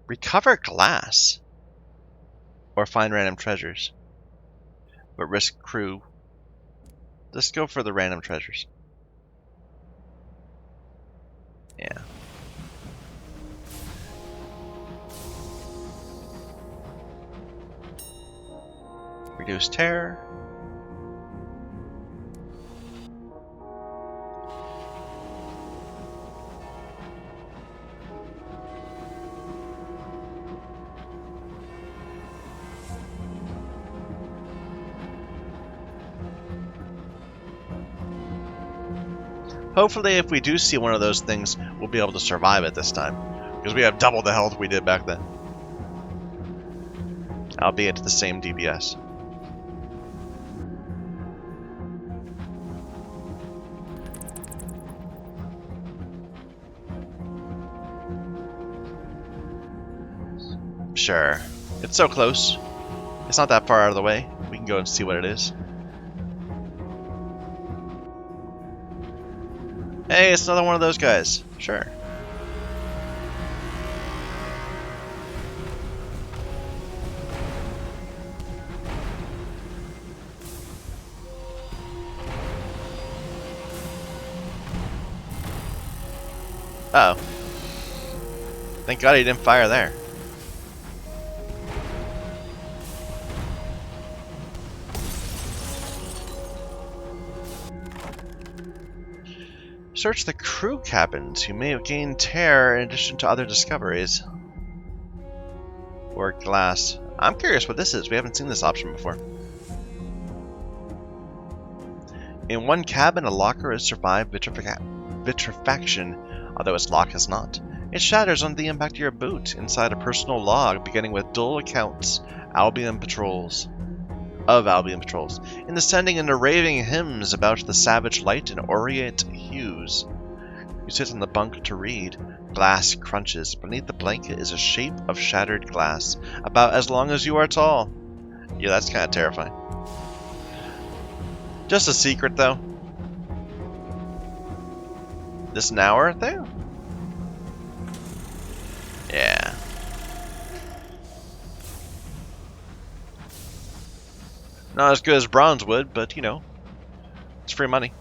Recover glass. Or find random treasures. But risk crew. Let's go for the random treasures. Yeah. Reduce terror. Hopefully, if we do see one of those things, we'll be able to survive it this time. Because we have double the health we did back then. Albeit the same DPS. Sure. It's so close. It's not that far out of the way. We can go and see what it is. Hey, it's another one of those guys. Sure. Uh-oh. Thank God he didn't fire there. Search the crew cabins. You may have gained terror in addition to other discoveries. Or glass. I'm curious what this is. We haven't seen this option before. In one cabin, a locker has survived vitrifaction, although its lock has not. It shatters under the impact of your boot. Inside a personal log, beginning with dull accounts, Albion patrols. Of Albion patrols, in the sending and raving hymns about the savage light and aureate hues. You sit on the bunk to read. Glass crunches. Beneath the blanket is a shape of shattered glass, about as long as you are tall. Yeah, that's kind of terrifying. Just a secret, though. This an hour thing? Yeah. Not as good as bronze wood, but, you know, it's free money.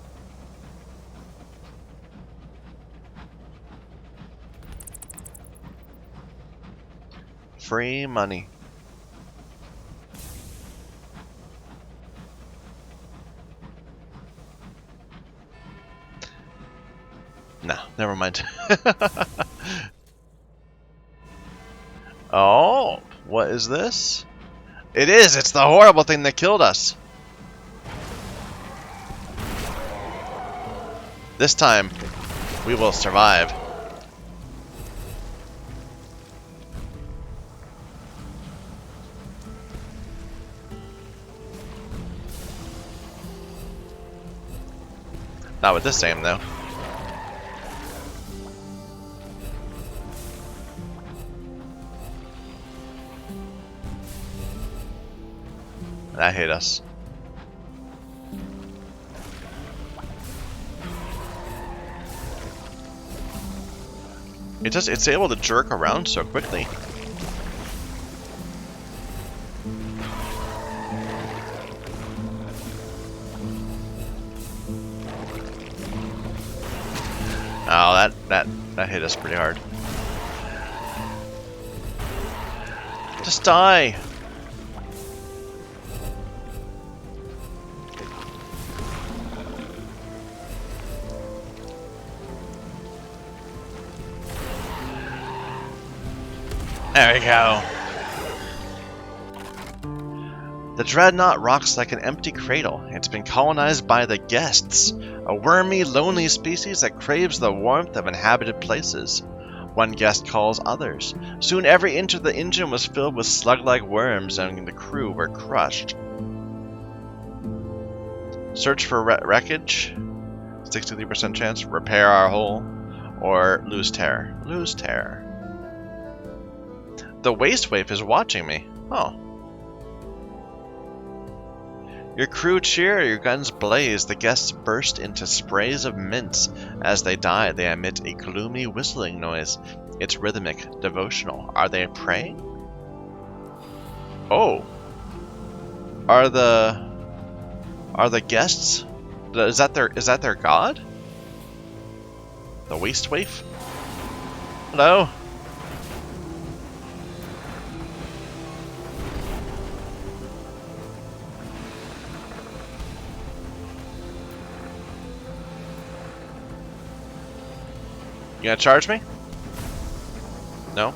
Free money. No, never mind. Oh, what is this? It is! It's the horrible thing that killed us! This time, we will survive. Not with this aim, though. That hit us. It's able to jerk around so quickly. Oh, that hit us pretty hard. Just die! There we go. The Dreadnought rocks like an empty cradle. It's been colonized by the guests, a wormy, lonely species that craves the warmth of inhabited places. One guest calls others. Soon every inch of the engine was filled with slug-like worms, and the crew were crushed. Search for wreckage. 63% chance. Repair our hull. Or lose terror. Lose terror. The waste waif is watching me. Oh. Your crew cheer, your guns blaze, the guests burst into sprays of mints. As they die, they emit a gloomy whistling noise. It's rhythmic, devotional. Are they praying? Oh. Are the guests? Is that their god? The waste waif? Hello? You gonna charge me? No?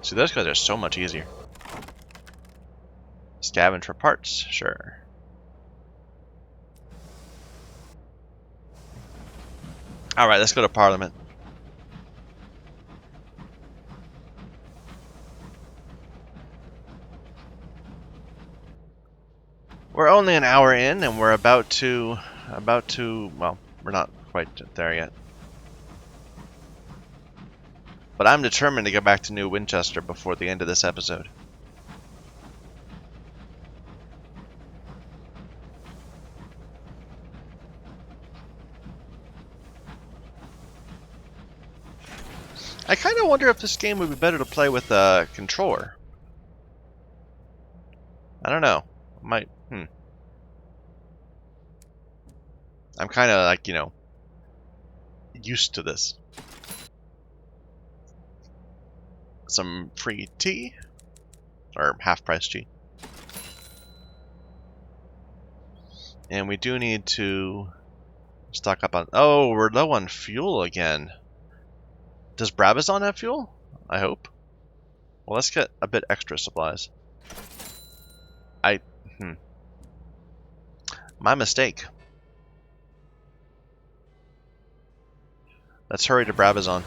See, those guys are so much easier. Scavenge for parts, sure. Alright, let's go to Parliament. We're only an hour in, and we're about to, well, we're not quite there yet. But I'm determined to get back to New Winchester before the end of this episode. I kind of wonder if this game would be better to play with a controller. I don't know. Might. I'm kind of like, used to this. Some free tea, or half-price tea. And we do need to stock up on... Oh, we're low on fuel again. Does Brabazon have fuel? I hope. Well, let's get a bit extra supplies. My mistake. Let's hurry to Brabazon.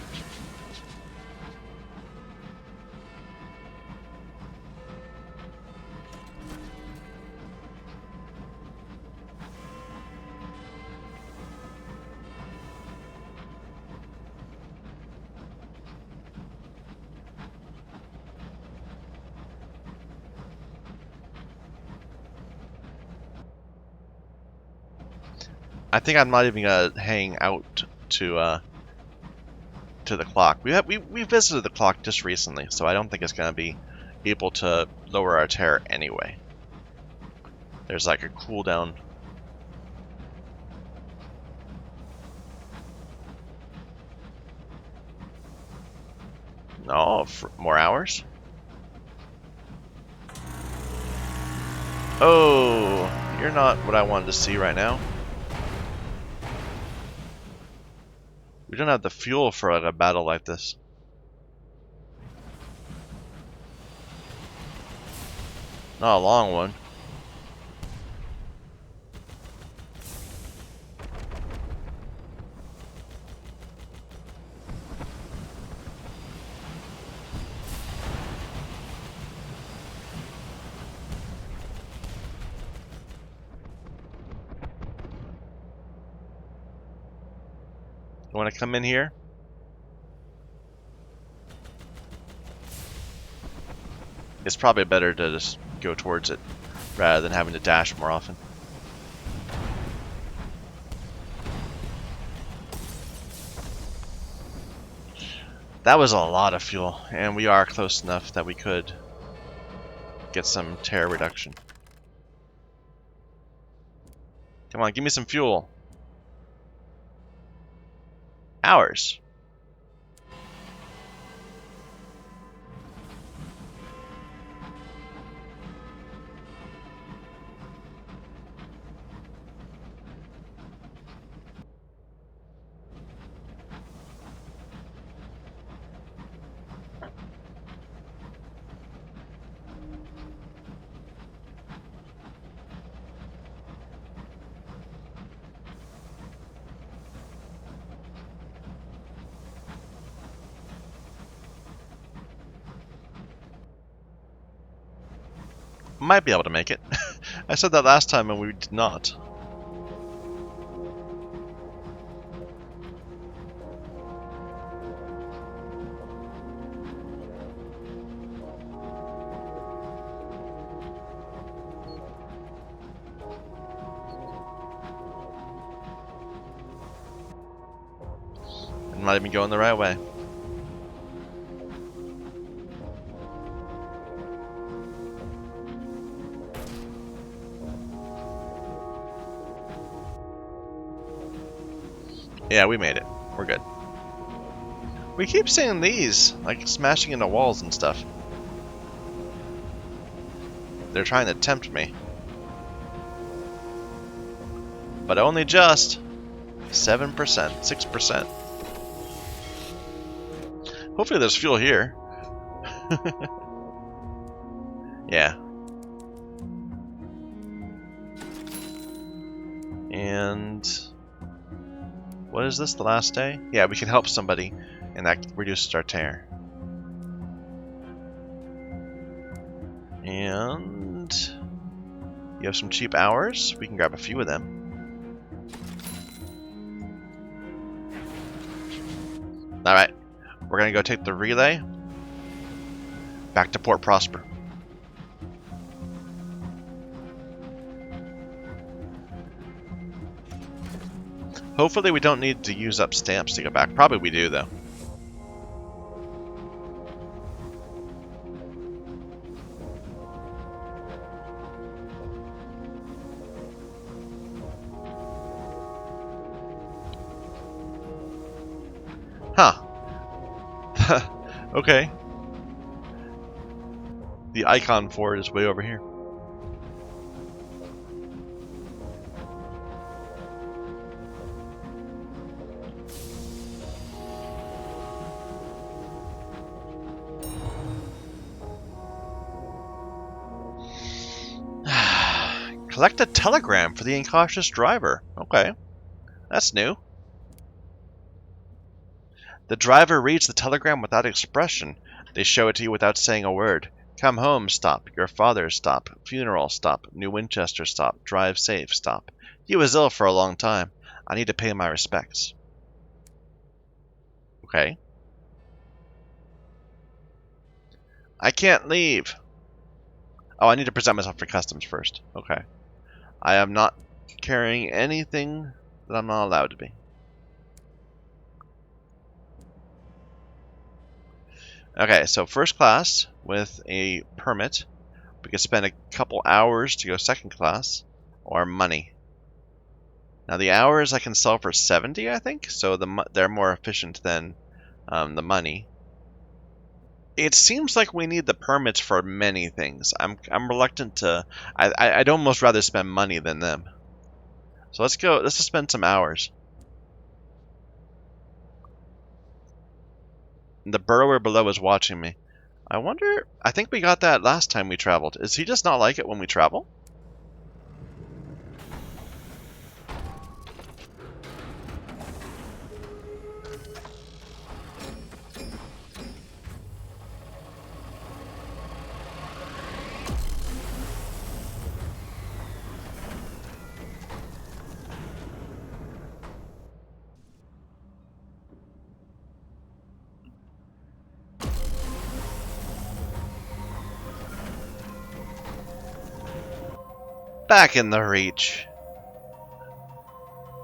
I think I'm not even gonna hang out to the clock. We visited the clock just recently, so I don't think it's gonna be able to lower our terror anyway. There's like a cooldown. No, for more hours. Oh, you're not what I wanted to see right now. We don't have the fuel for a battle like this. Not a long one. You want to come in here? It's probably better to just go towards it rather than having to dash more often. That was a lot of fuel, and we are close enough that we could get some tear reduction. Come on, give me some fuel. Hours. Might be able to make it. I said that last time and we did not. I'm not even going the right way. Yeah, we made it. We're good. We keep seeing these, like smashing into walls and stuff. They're trying to tempt me. But only just 7%, 6%. Hopefully there's fuel here. Yeah. And what is this, the last day? Yeah, we can help somebody, and that reduces our tear. And you have some cheap hours. We can grab a few of them. Alright, we're gonna go take the relay back to Port Prosper. Hopefully we don't need to use up stamps to go back. Probably we do, though. Huh. Okay. The icon for it is way over here. Collect a telegram for the incautious driver. Okay. That's new. The driver reads the telegram without expression. They show it to you without saying a word. Come home, stop. Your father, stop. Funeral, stop. New Winchester, stop. Drive safe, stop. He was ill for a long time. I need to pay my respects. Okay. I can't leave. Oh, I need to present myself for customs first. Okay. I am not carrying anything that I'm not allowed to be. Okay, so first class with a permit. We could spend a couple hours to go second class, or money. Now the hours I can sell for 70, I think, so they're more efficient than the money. It seems like we need the permits for many things. I'm reluctant to. I'd almost rather spend money than them. So let's go. Let's just spend some hours. The burrower below is watching me. I wonder. I think we got that last time we traveled. Is he just not like it when we travel? Back in the Reach.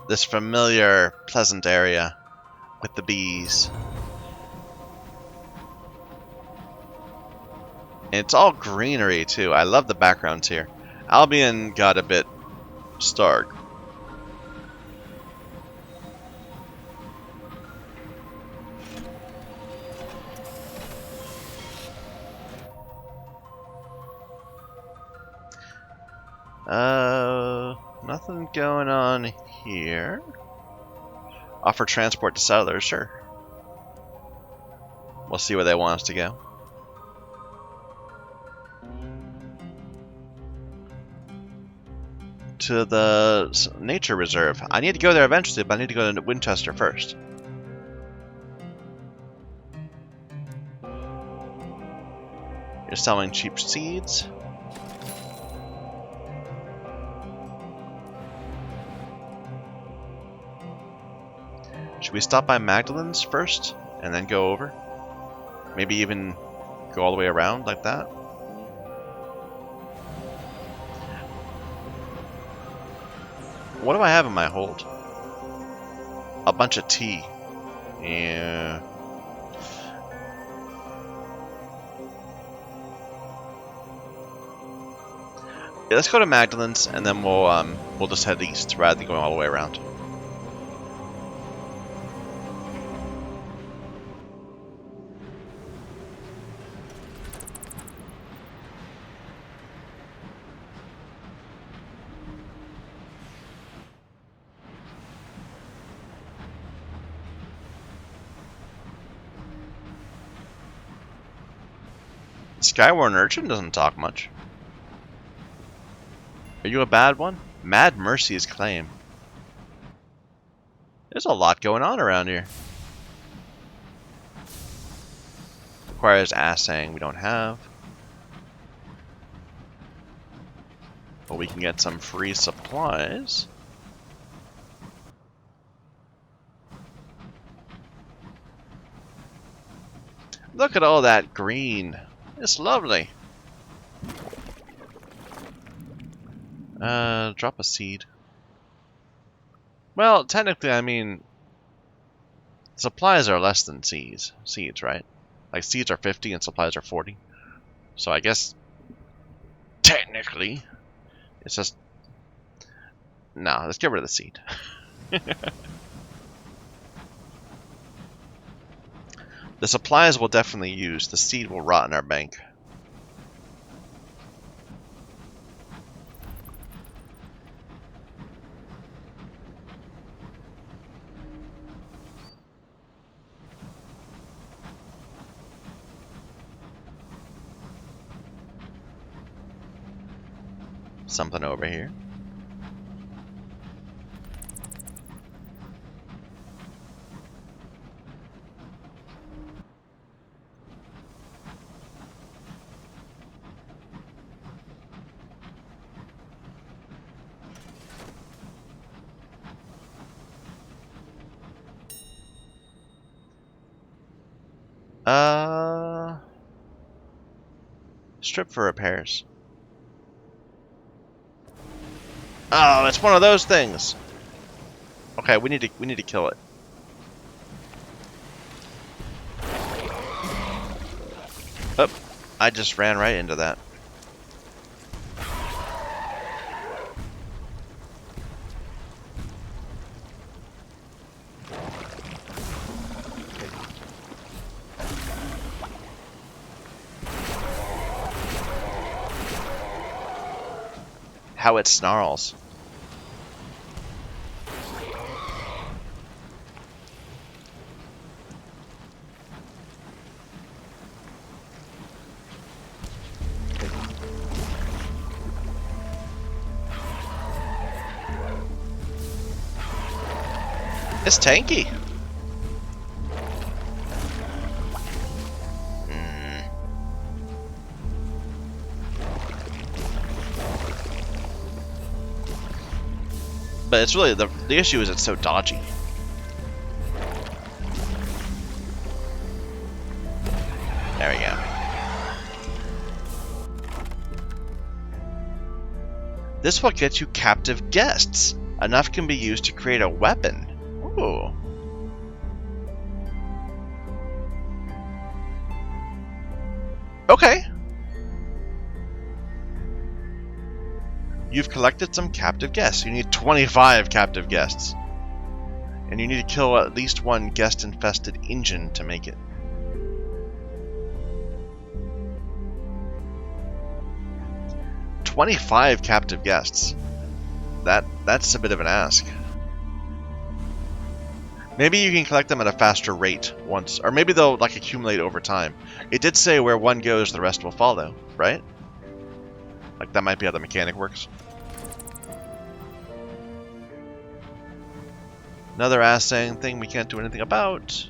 This familiar, pleasant area with the bees. And it's all greenery too. I love the backgrounds here. Albion got a bit stark. Nothing going on here. Offer transport to settlers, sure. We'll see where they want us to go. To the nature reserve. I need to go there eventually, but I need to go to Winchester first. You're selling cheap seeds. Should we stop by Magdalene's first and then go over? Maybe even go all the way around like that? What do I have in my hold? A bunch of tea. Yeah. Yeah, let's go to Magdalene's and then we'll just head east rather than going all the way around. Skyworn Urchin doesn't talk much. Are you a bad one? Mad Mercy's claim. There's a lot going on around here. Requires assaying we don't have. But we can get some free supplies. Look at all that green. It's lovely. Drop a seed. Well, technically, I mean, supplies are less than seeds, right? Like, seeds are 50 and supplies are 40. So I guess, technically, it's just... No, let's get rid of the seed. The supplies we'll definitely use. The seed will rot in our bank. Something over here. Strip for repairs. Oh, it's one of those things. Okay, we need to kill it. Oh, I just ran right into that. How it snarls. It's tanky. But it's really, the issue is it's so dodgy. There we go. This will get you captive guests. Enough can be used to create a weapon. Ooh. Okay. You've collected some captive guests. You need 25 captive guests. And you need to kill at least one guest-infested engine to make it. "25 captive guests. That's a bit of an ask. Maybe you can collect them at a faster rate once, or maybe they'll like accumulate over time. It did say where one goes, the rest will follow, right? Like that might be how the mechanic works. Another assaying thing we can't do anything about.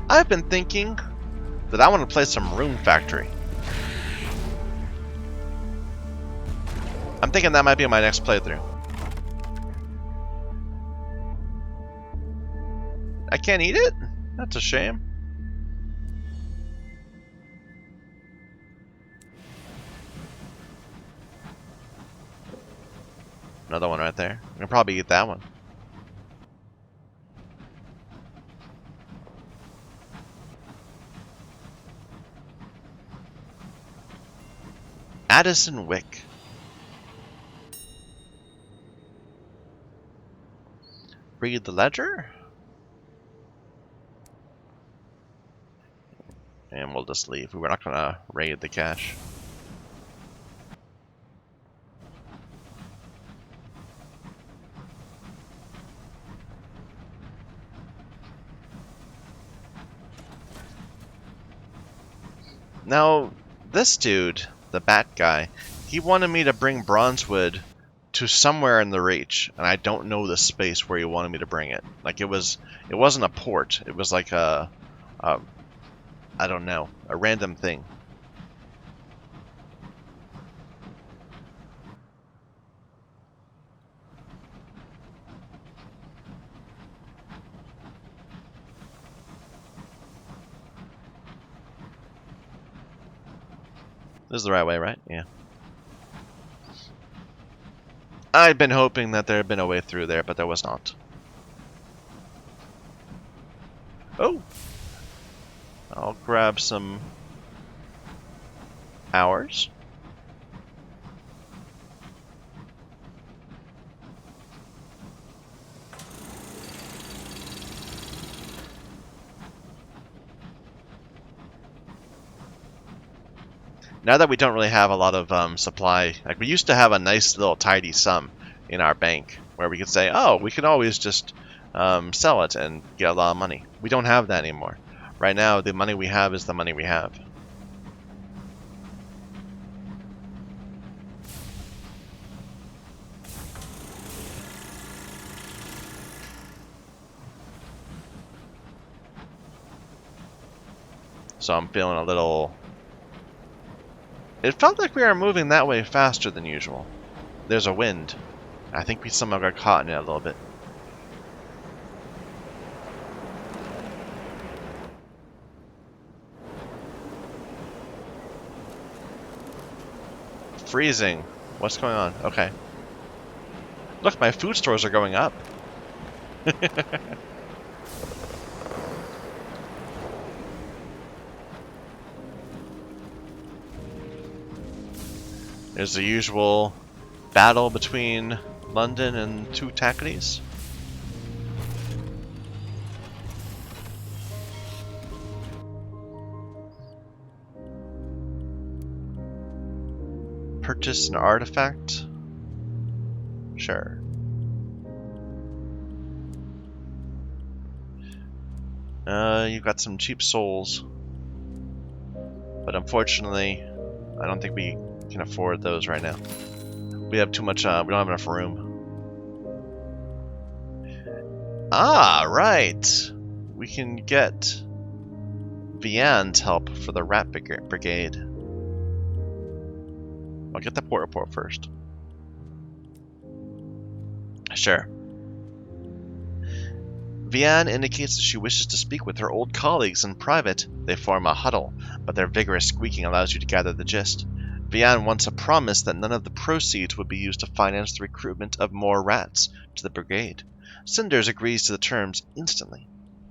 I've been thinking that I want to play some Rune Factory. I'm thinking that might be my next playthrough. I can't eat it? That's a shame. Another one right there. I can probably eat that one. Addison Wick. Read the ledger. And we'll just leave. We're not going to raid the cache. Now, this dude, the bat guy, he wanted me to bring bronzewood to somewhere in the Reach, and I don't know the space where he wanted me to bring it. Like it wasn't a port. It was like a I don't know, a random thing. This is the right way, right? Yeah. I'd been hoping that there had been a way through there, but there was not. Oh! I'll grab some hours. Now that we don't really have a lot of supply, like we used to have a nice little tidy sum in our bank where we could say, oh, we can always just sell it and get a lot of money. We don't have that anymore. Right now, the money we have is the money we have. So I'm feeling a little... It felt like we were moving that way faster than usual. There's a wind. I think we somehow got caught in it a little bit. Freezing. What's going on? Okay. Look, my food stores are going up. There's the usual battle between London and two Tacketies. Purchase an artifact? Sure. You've got some cheap souls. But unfortunately, I don't think we can afford those right now. We have too much, we don't have enough room. Ah, right! We can get Vianne's help for the Rat Brigade. I'll get the port report first. Sure. Vianne indicates that she wishes to speak with her old colleagues in private. They form a huddle, but their vigorous squeaking allows you to gather the gist. Vianne wants a promise that none of the proceeds would be used to finance the recruitment of more rats to the brigade. Cinders agrees to the terms instantly.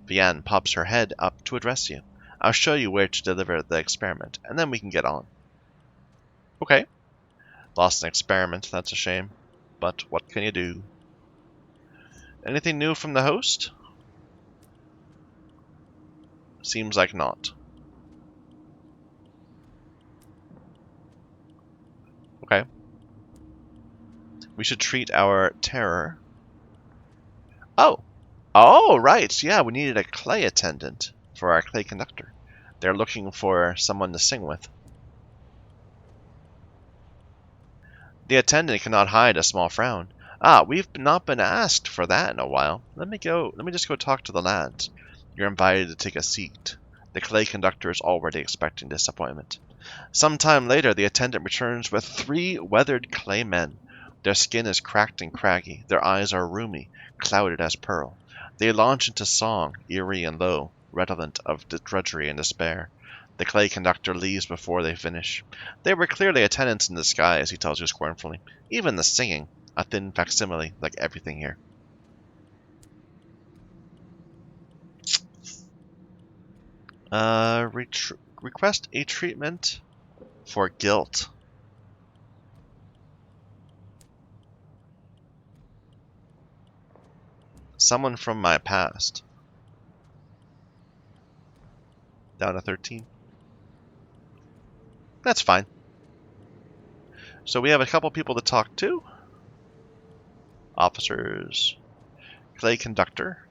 Vianne pops her head up to address you. I'll show you where to deliver the experiment, and then we can get on. Okay. Lost an experiment, that's a shame. But what can you do? Anything new from the host? Seems like not. Okay. We should treat our terror. Oh! Oh, right! Yeah, we needed a clay attendant for our clay conductor. They're looking for someone to sing with. The attendant cannot hide a small frown. Ah, we've not been asked for that in a while. Let me just go talk to the lads. You're invited to take a seat. The clay conductor is already expecting disappointment. Some time later, the attendant returns with 3 weathered clay men. Their skin is cracked and craggy. Their eyes are rheumy, clouded as pearl. They launch into song, eerie and low, redolent of drudgery and despair. The clay conductor leaves before they finish. They were clearly attendants in disguise, he tells you scornfully. Even the singing, a thin facsimile, like everything here. Request a treatment for guilt. Someone from my past. Down to 13. That's fine. So we have a couple people to talk to. Officers. Clay conductor.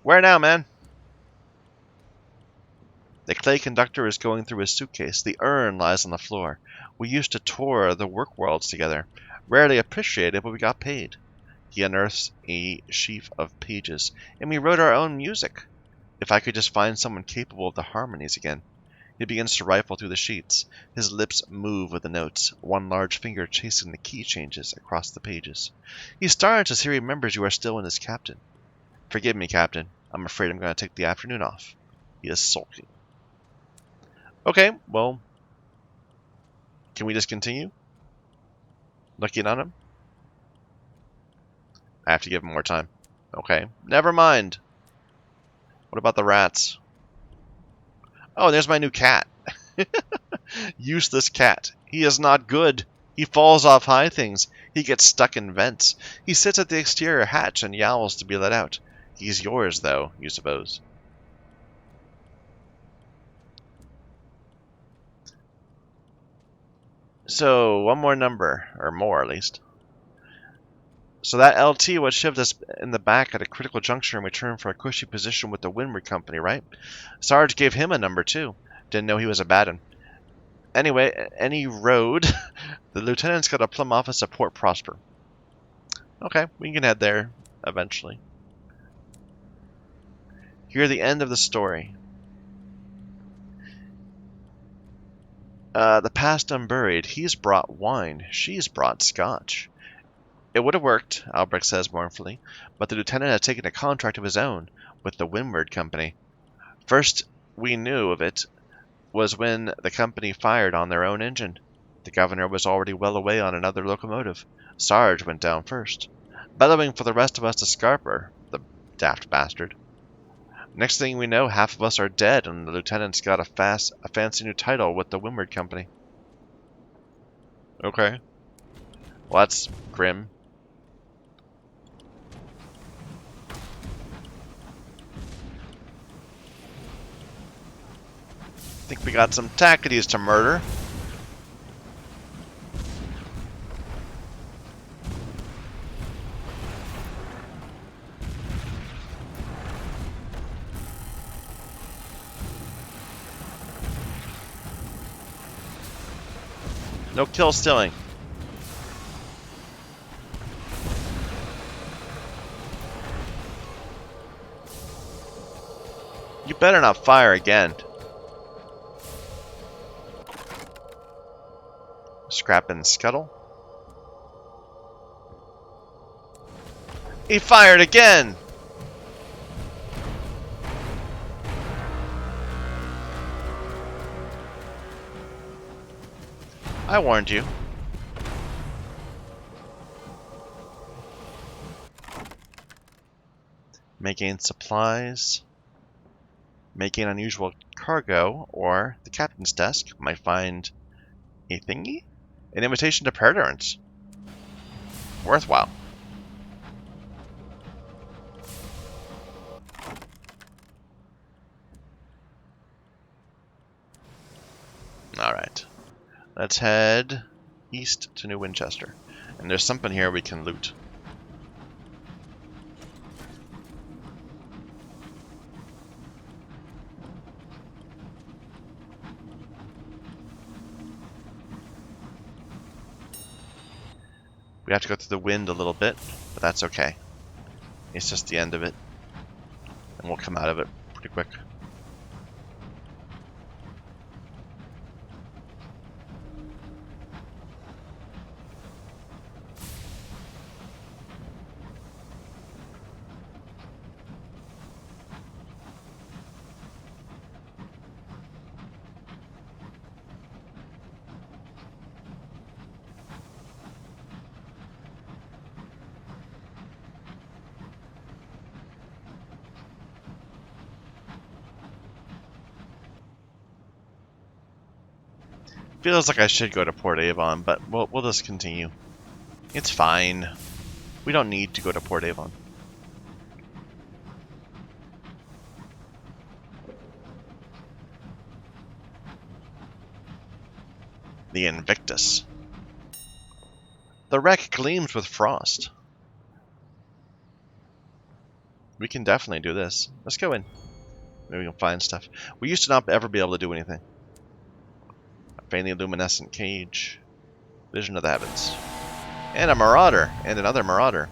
Where now, man? The clay conductor is going through his suitcase. The urn lies on the floor. We used to tour the Workworlds together. Rarely appreciated, but we got paid. He unearths a sheaf of pages, and we wrote our own music. If I could just find someone capable of the harmonies again. He begins to rifle through the sheets. His lips move with the notes, one large finger chasing the key changes across the pages. He starts as he remembers you are still in his captain. Forgive me, Captain. I'm afraid I'm going to take the afternoon off. He is sulky. Okay, well, can we just continue looking on him? I have to give him more time. Okay, never mind. What about the rats? Oh, there's my new cat. Useless cat. He is not good. He falls off high things. He gets stuck in vents. He sits at the exterior hatch and yowls to be let out. He's yours, though, you suppose. So, one more number, or more at least. So that LT was shoved us in the back at a critical juncture in return for a cushy position with the Windward Company, right? Sarge gave him a number, too. Didn't know he was a bad one. Anyway, any road, the lieutenant's got a plumb office at Port Prosper. Okay, we can head there eventually. Hear the end of the story. The past unburied. He's brought wine. She's brought scotch. It would have worked, Albrecht says mournfully, but the lieutenant had taken a contract of his own with the Windward Company. First we knew of it was when the company fired on their own engine. The governor was already well away on another locomotive. Sarge went down first, bellowing for the rest of us to scarp her, the daft bastard. Next thing we know, half of us are dead, and the lieutenant's got a fancy new title with the Windward Company. Okay. Well, that's grim. Think we got some tackities to murder. No kill stealing. You better not fire again. Scrap and scuttle. He fired again! I warned you. Making supplies. Making unusual cargo, or the captain's desk might find a thingy? An invitation to Paradurance. Worthwhile. Alright. Let's head east to New Winchester. And there's something here we can loot. We have to go through the wind a little bit, but that's okay. It's just the end of it. And we'll come out of it pretty quick. Feels like I should go to Port Avon, but we'll just continue. It's fine. We don't need to go to Port Avon. The Invictus. The wreck gleams with frost. We can definitely do this. Let's go in. Maybe we can find stuff. We used to not ever be able to do anything. A faintly luminescent cage. Vision of the heavens. And a Marauder. And another Marauder.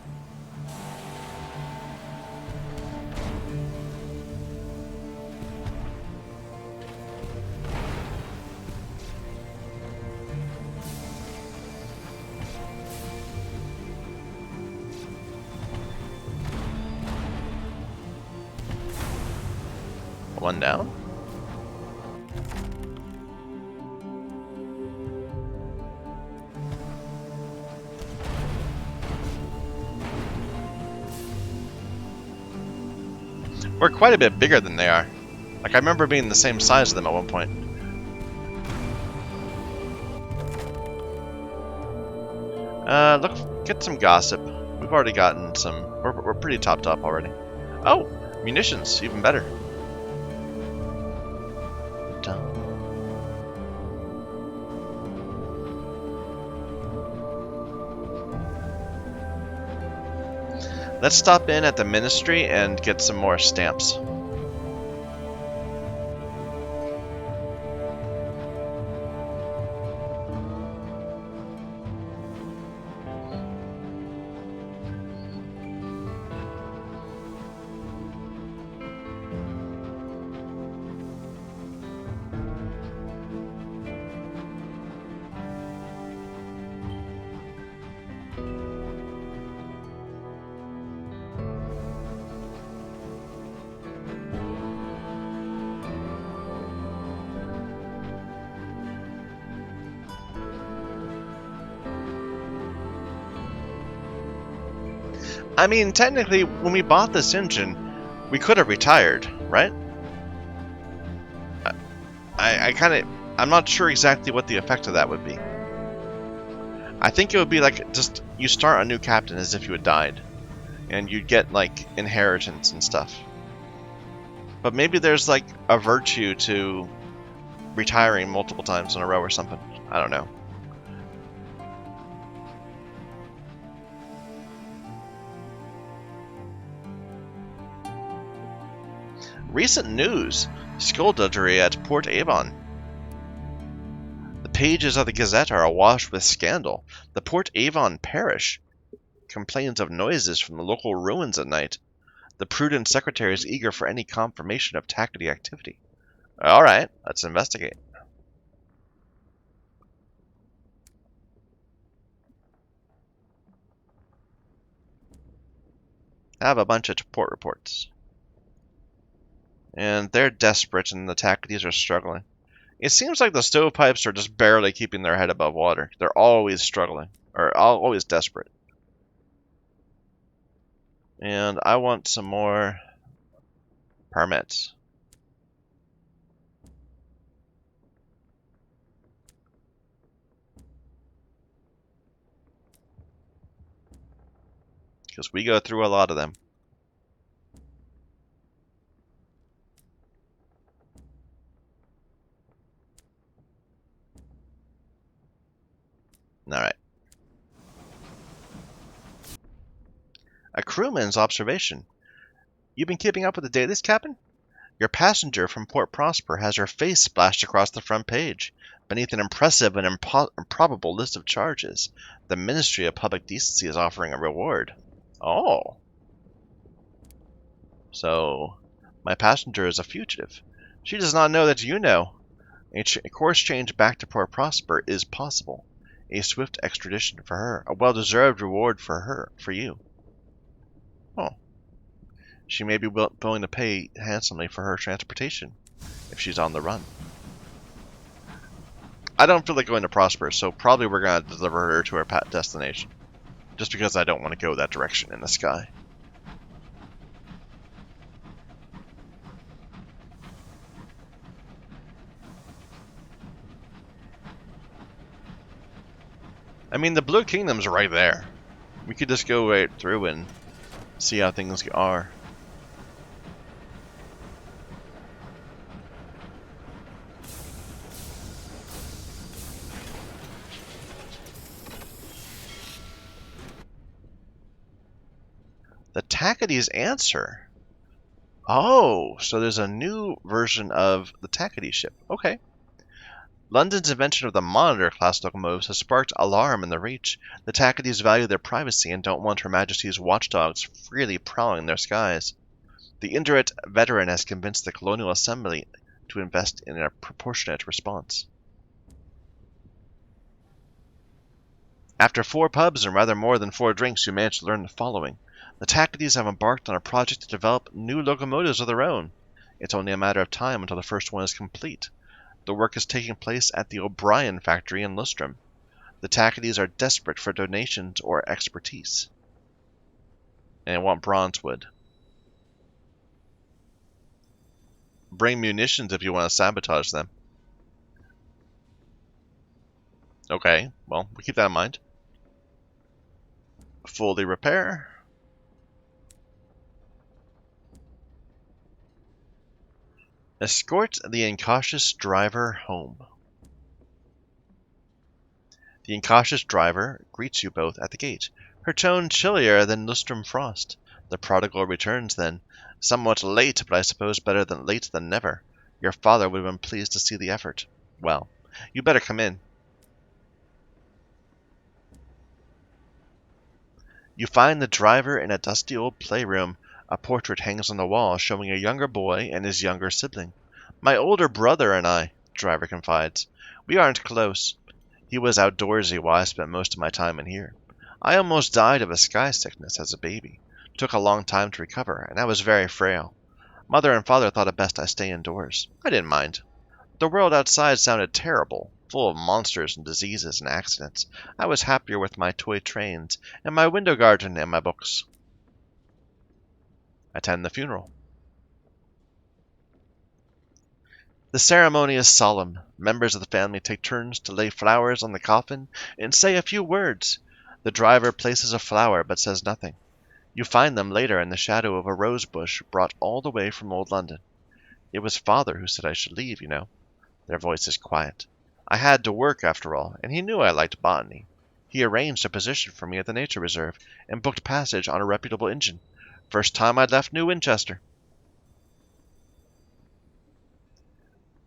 One down. We're quite a bit bigger than they are. Like, I remember being the same size as them at one point. Look, get some gossip. We've already gotten some. We're pretty topped up already. Oh, munitions, even better. Done. Let's stop in at the ministry and get some more stamps. I mean, technically, when we bought this engine, we could have retired, right? I'm not sure exactly what the effect of that would be. I think it would be like, just, you start a new captain as if you had died. And you'd get, like, inheritance and stuff. But maybe there's, like, a virtue to retiring multiple times in a row or something. I don't know. Recent news. Skullduggery at Port Avon. The pages of the Gazette are awash with scandal. The Port Avon parish complains of noises from the local ruins at night. The prudent secretary is eager for any confirmation of tackety activity. Alright, let's investigate. Have a bunch of port reports. And they're desperate, and the Tacadies are struggling. It seems like the stovepipes are just barely keeping their head above water. They're always struggling, or always desperate. And I want some more permits. Because we go through a lot of them. Alright. A crewman's observation. You've been keeping up with the dailies, Captain? Your passenger from Port Prosper has her face splashed across the front page, beneath an impressive and improbable list of charges. The Ministry of Public Decency is offering a reward. Oh. So, my passenger is a fugitive. She does not know that you know. A course change back to Port Prosper is possible. A swift extradition for her. A well-deserved reward for you. Oh. She may be willing to pay handsomely for her transportation, if she's on the run. I don't feel like going to Prosper, so probably we're going to deliver her to her destination. Just because I don't want to go that direction in the sky. I mean, the Blue Kingdom's right there. We could just go right through and see how things are. The Tacadies answer. Oh, so there's a new version of the Tacady ship. Okay. London's invention of the Monitor class locomotives has sparked alarm in the Reach. The Tacadies value their privacy and don't want Her Majesty's watchdogs freely prowling their skies. The Indurate veteran has convinced the Colonial Assembly to invest in a proportionate response. After 4 pubs and rather more than 4 drinks, you manage to learn the following. The Tacadies have embarked on a project to develop new locomotives of their own. It's only a matter of time until the first one is complete. The work is taking place at the O'Brien factory in Lustrum. The Tacadies are desperate for donations or expertise. And want bronzewood. Bring munitions if you want to sabotage them. Okay, well, we'll keep that in mind. Fully repair. Escort the incautious driver home. The incautious driver greets you both at the gate, her tone chillier than Lustrum frost. The prodigal returns then, somewhat late, but I suppose better than late than never. Your father would have been pleased to see the effort. Well, you better come in. You find the driver in a dusty old playroom. A portrait hangs on the wall showing a younger boy and his younger sibling. My older brother and I, the driver confides. We aren't close. He was outdoorsy while I spent most of my time in here. I almost died of a sky sickness as a baby. Took a long time to recover, and I was very frail. Mother and father thought it best I stay indoors. I didn't mind. The world outside sounded terrible, full of monsters and diseases and accidents. I was happier with my toy trains, and my window garden and my books. Attend the funeral. The ceremony is solemn. Members of the family take turns to lay flowers on the coffin and say a few words. The driver places a flower but says nothing. You find them later in the shadow of a rose bush brought all the way from old London. It was father who said I should leave, you know. Their voice is quiet. I had to work after all, and he knew I liked botany. He arranged a position for me at the nature reserve and booked passage on a reputable engine. First time I'd left New Winchester.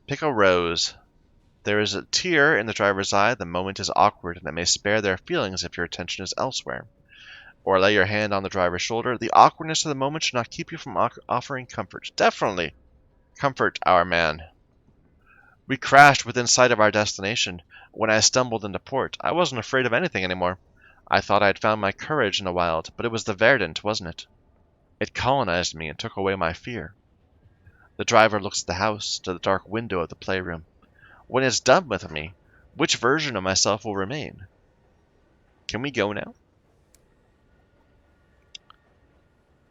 Pick a rose. There is a tear in the driver's eye. The moment is awkward, and it may spare their feelings if your attention is elsewhere. Or lay your hand on the driver's shoulder. The awkwardness of the moment should not keep you from offering comfort. Definitely. Comfort our man. We crashed within sight of our destination. When I stumbled into port, I wasn't afraid of anything anymore. I thought I'd found my courage in the wild, but it was the Verdant, wasn't it? It colonized me and took away my fear. The driver looks at the house, to the dark window of the playroom. When it's done with me, which version of myself will remain? Can we go now?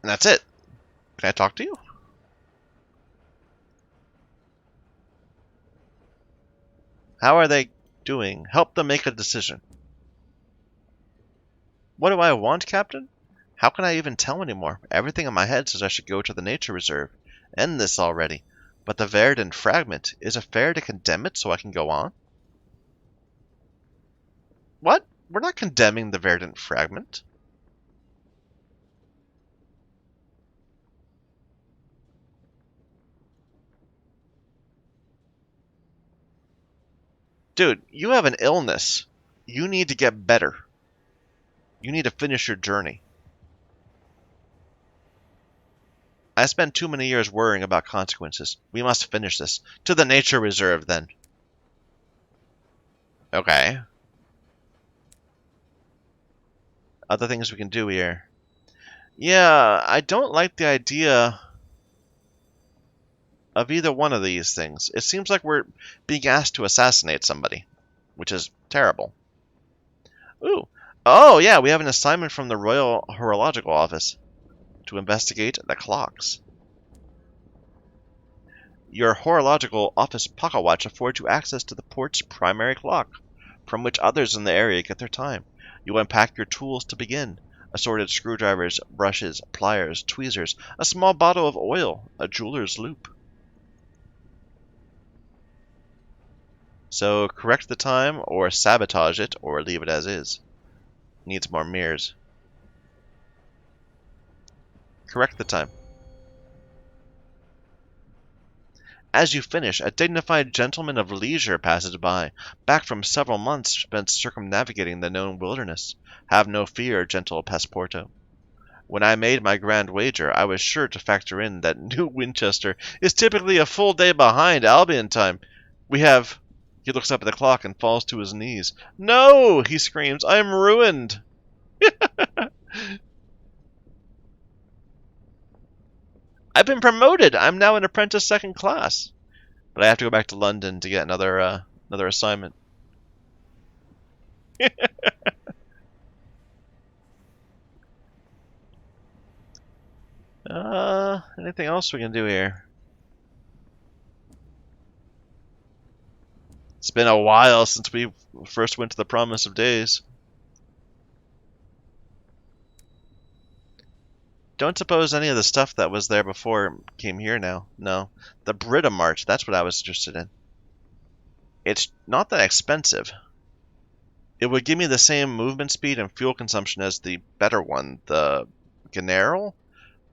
And that's it. Can I talk to you? How are they doing? Help them make a decision. What do I want, Captain? How can I even tell anymore? Everything in my head says I should go to the nature reserve. End this already. But the Verdant fragment, is it fair to condemn it so I can go on? What? We're not condemning the Verdant fragment. Dude, you have an illness. You need to get better. You need to finish your journey. I spent too many years worrying about consequences. We must finish this. To the nature reserve, then. Okay. Other things we can do here. Yeah, I don't like the idea of either one of these things. It seems like we're being asked to assassinate somebody, which is terrible. Ooh. Oh, yeah, we have an assignment from the Royal Horological Office to investigate the clocks. Your Horological Office pocket watch affords you access to the port's primary clock, from which others in the area get their time. You unpack your tools to begin. Assorted screwdrivers, brushes, pliers, tweezers, a small bottle of oil, a jeweler's loupe. So, correct the time, or sabotage it, or leave it as is. Needs more mirrors. Correct the time. As you finish, a dignified gentleman of leisure passes by, back from several months spent circumnavigating the known wilderness. Have no fear, gentle Passeporto. When I made my grand wager, I was sure to factor in that New Winchester is typically a full day behind Albion time. We have... He looks up at the clock and falls to his knees. No! He screams. I am ruined! I've been promoted! I'm now an apprentice second class. But I have to go back to London to get another assignment. Anything else we can do here? It's been a while since we first went to the Promise of Days. Don't suppose any of the stuff that was there before came here now. No. The Brita March, that's what I was interested in. It's not that expensive. It would give me the same movement speed and fuel consumption as the better one, the General,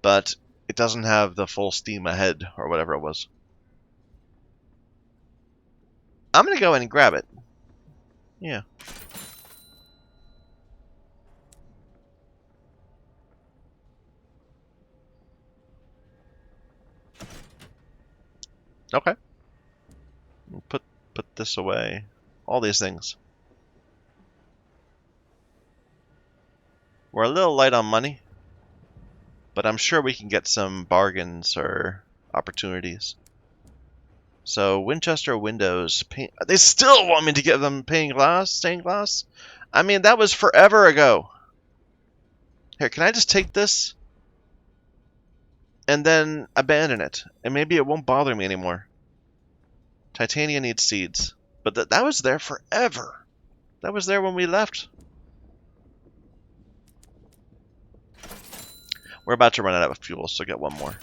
but it doesn't have the full steam ahead, or whatever it was. I'm going to go in and grab it. Yeah. Okay. Put this away. All these things. We're a little light on money, but I'm sure we can get some bargains or opportunities. So Winchester windows. They still want me to give them stained glass. I mean, that was forever ago. Here, can I just take this and then abandon it, and maybe it won't bother me anymore. Titania needs seeds, but that was there forever. That was there when we left. We're about to run out of fuel, so get one more.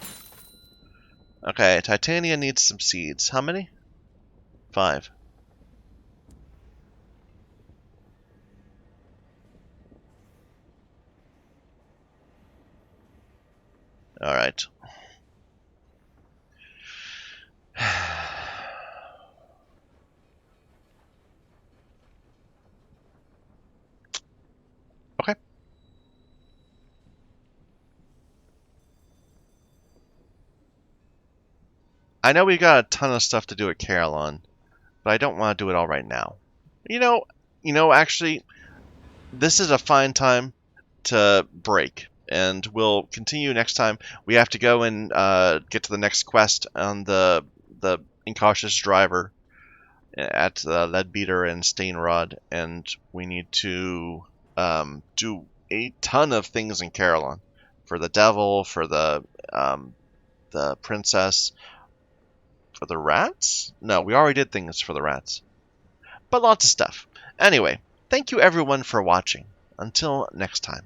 Okay, Titania needs some seeds. How many? 5. Alright. Okay. I know we got a ton of stuff to do at Carillon, but I don't want to do it all right now. Actually, this is a fine time to break and we'll continue next time. We have to go and get to the next quest on the incautious driver at Leadbeater and Stainrod, and we need to do a ton of things in Carillon for the devil, for the princess, for the rats. No, we already did things for the rats, but lots of stuff. Anyway, thank you everyone for watching. Until next time.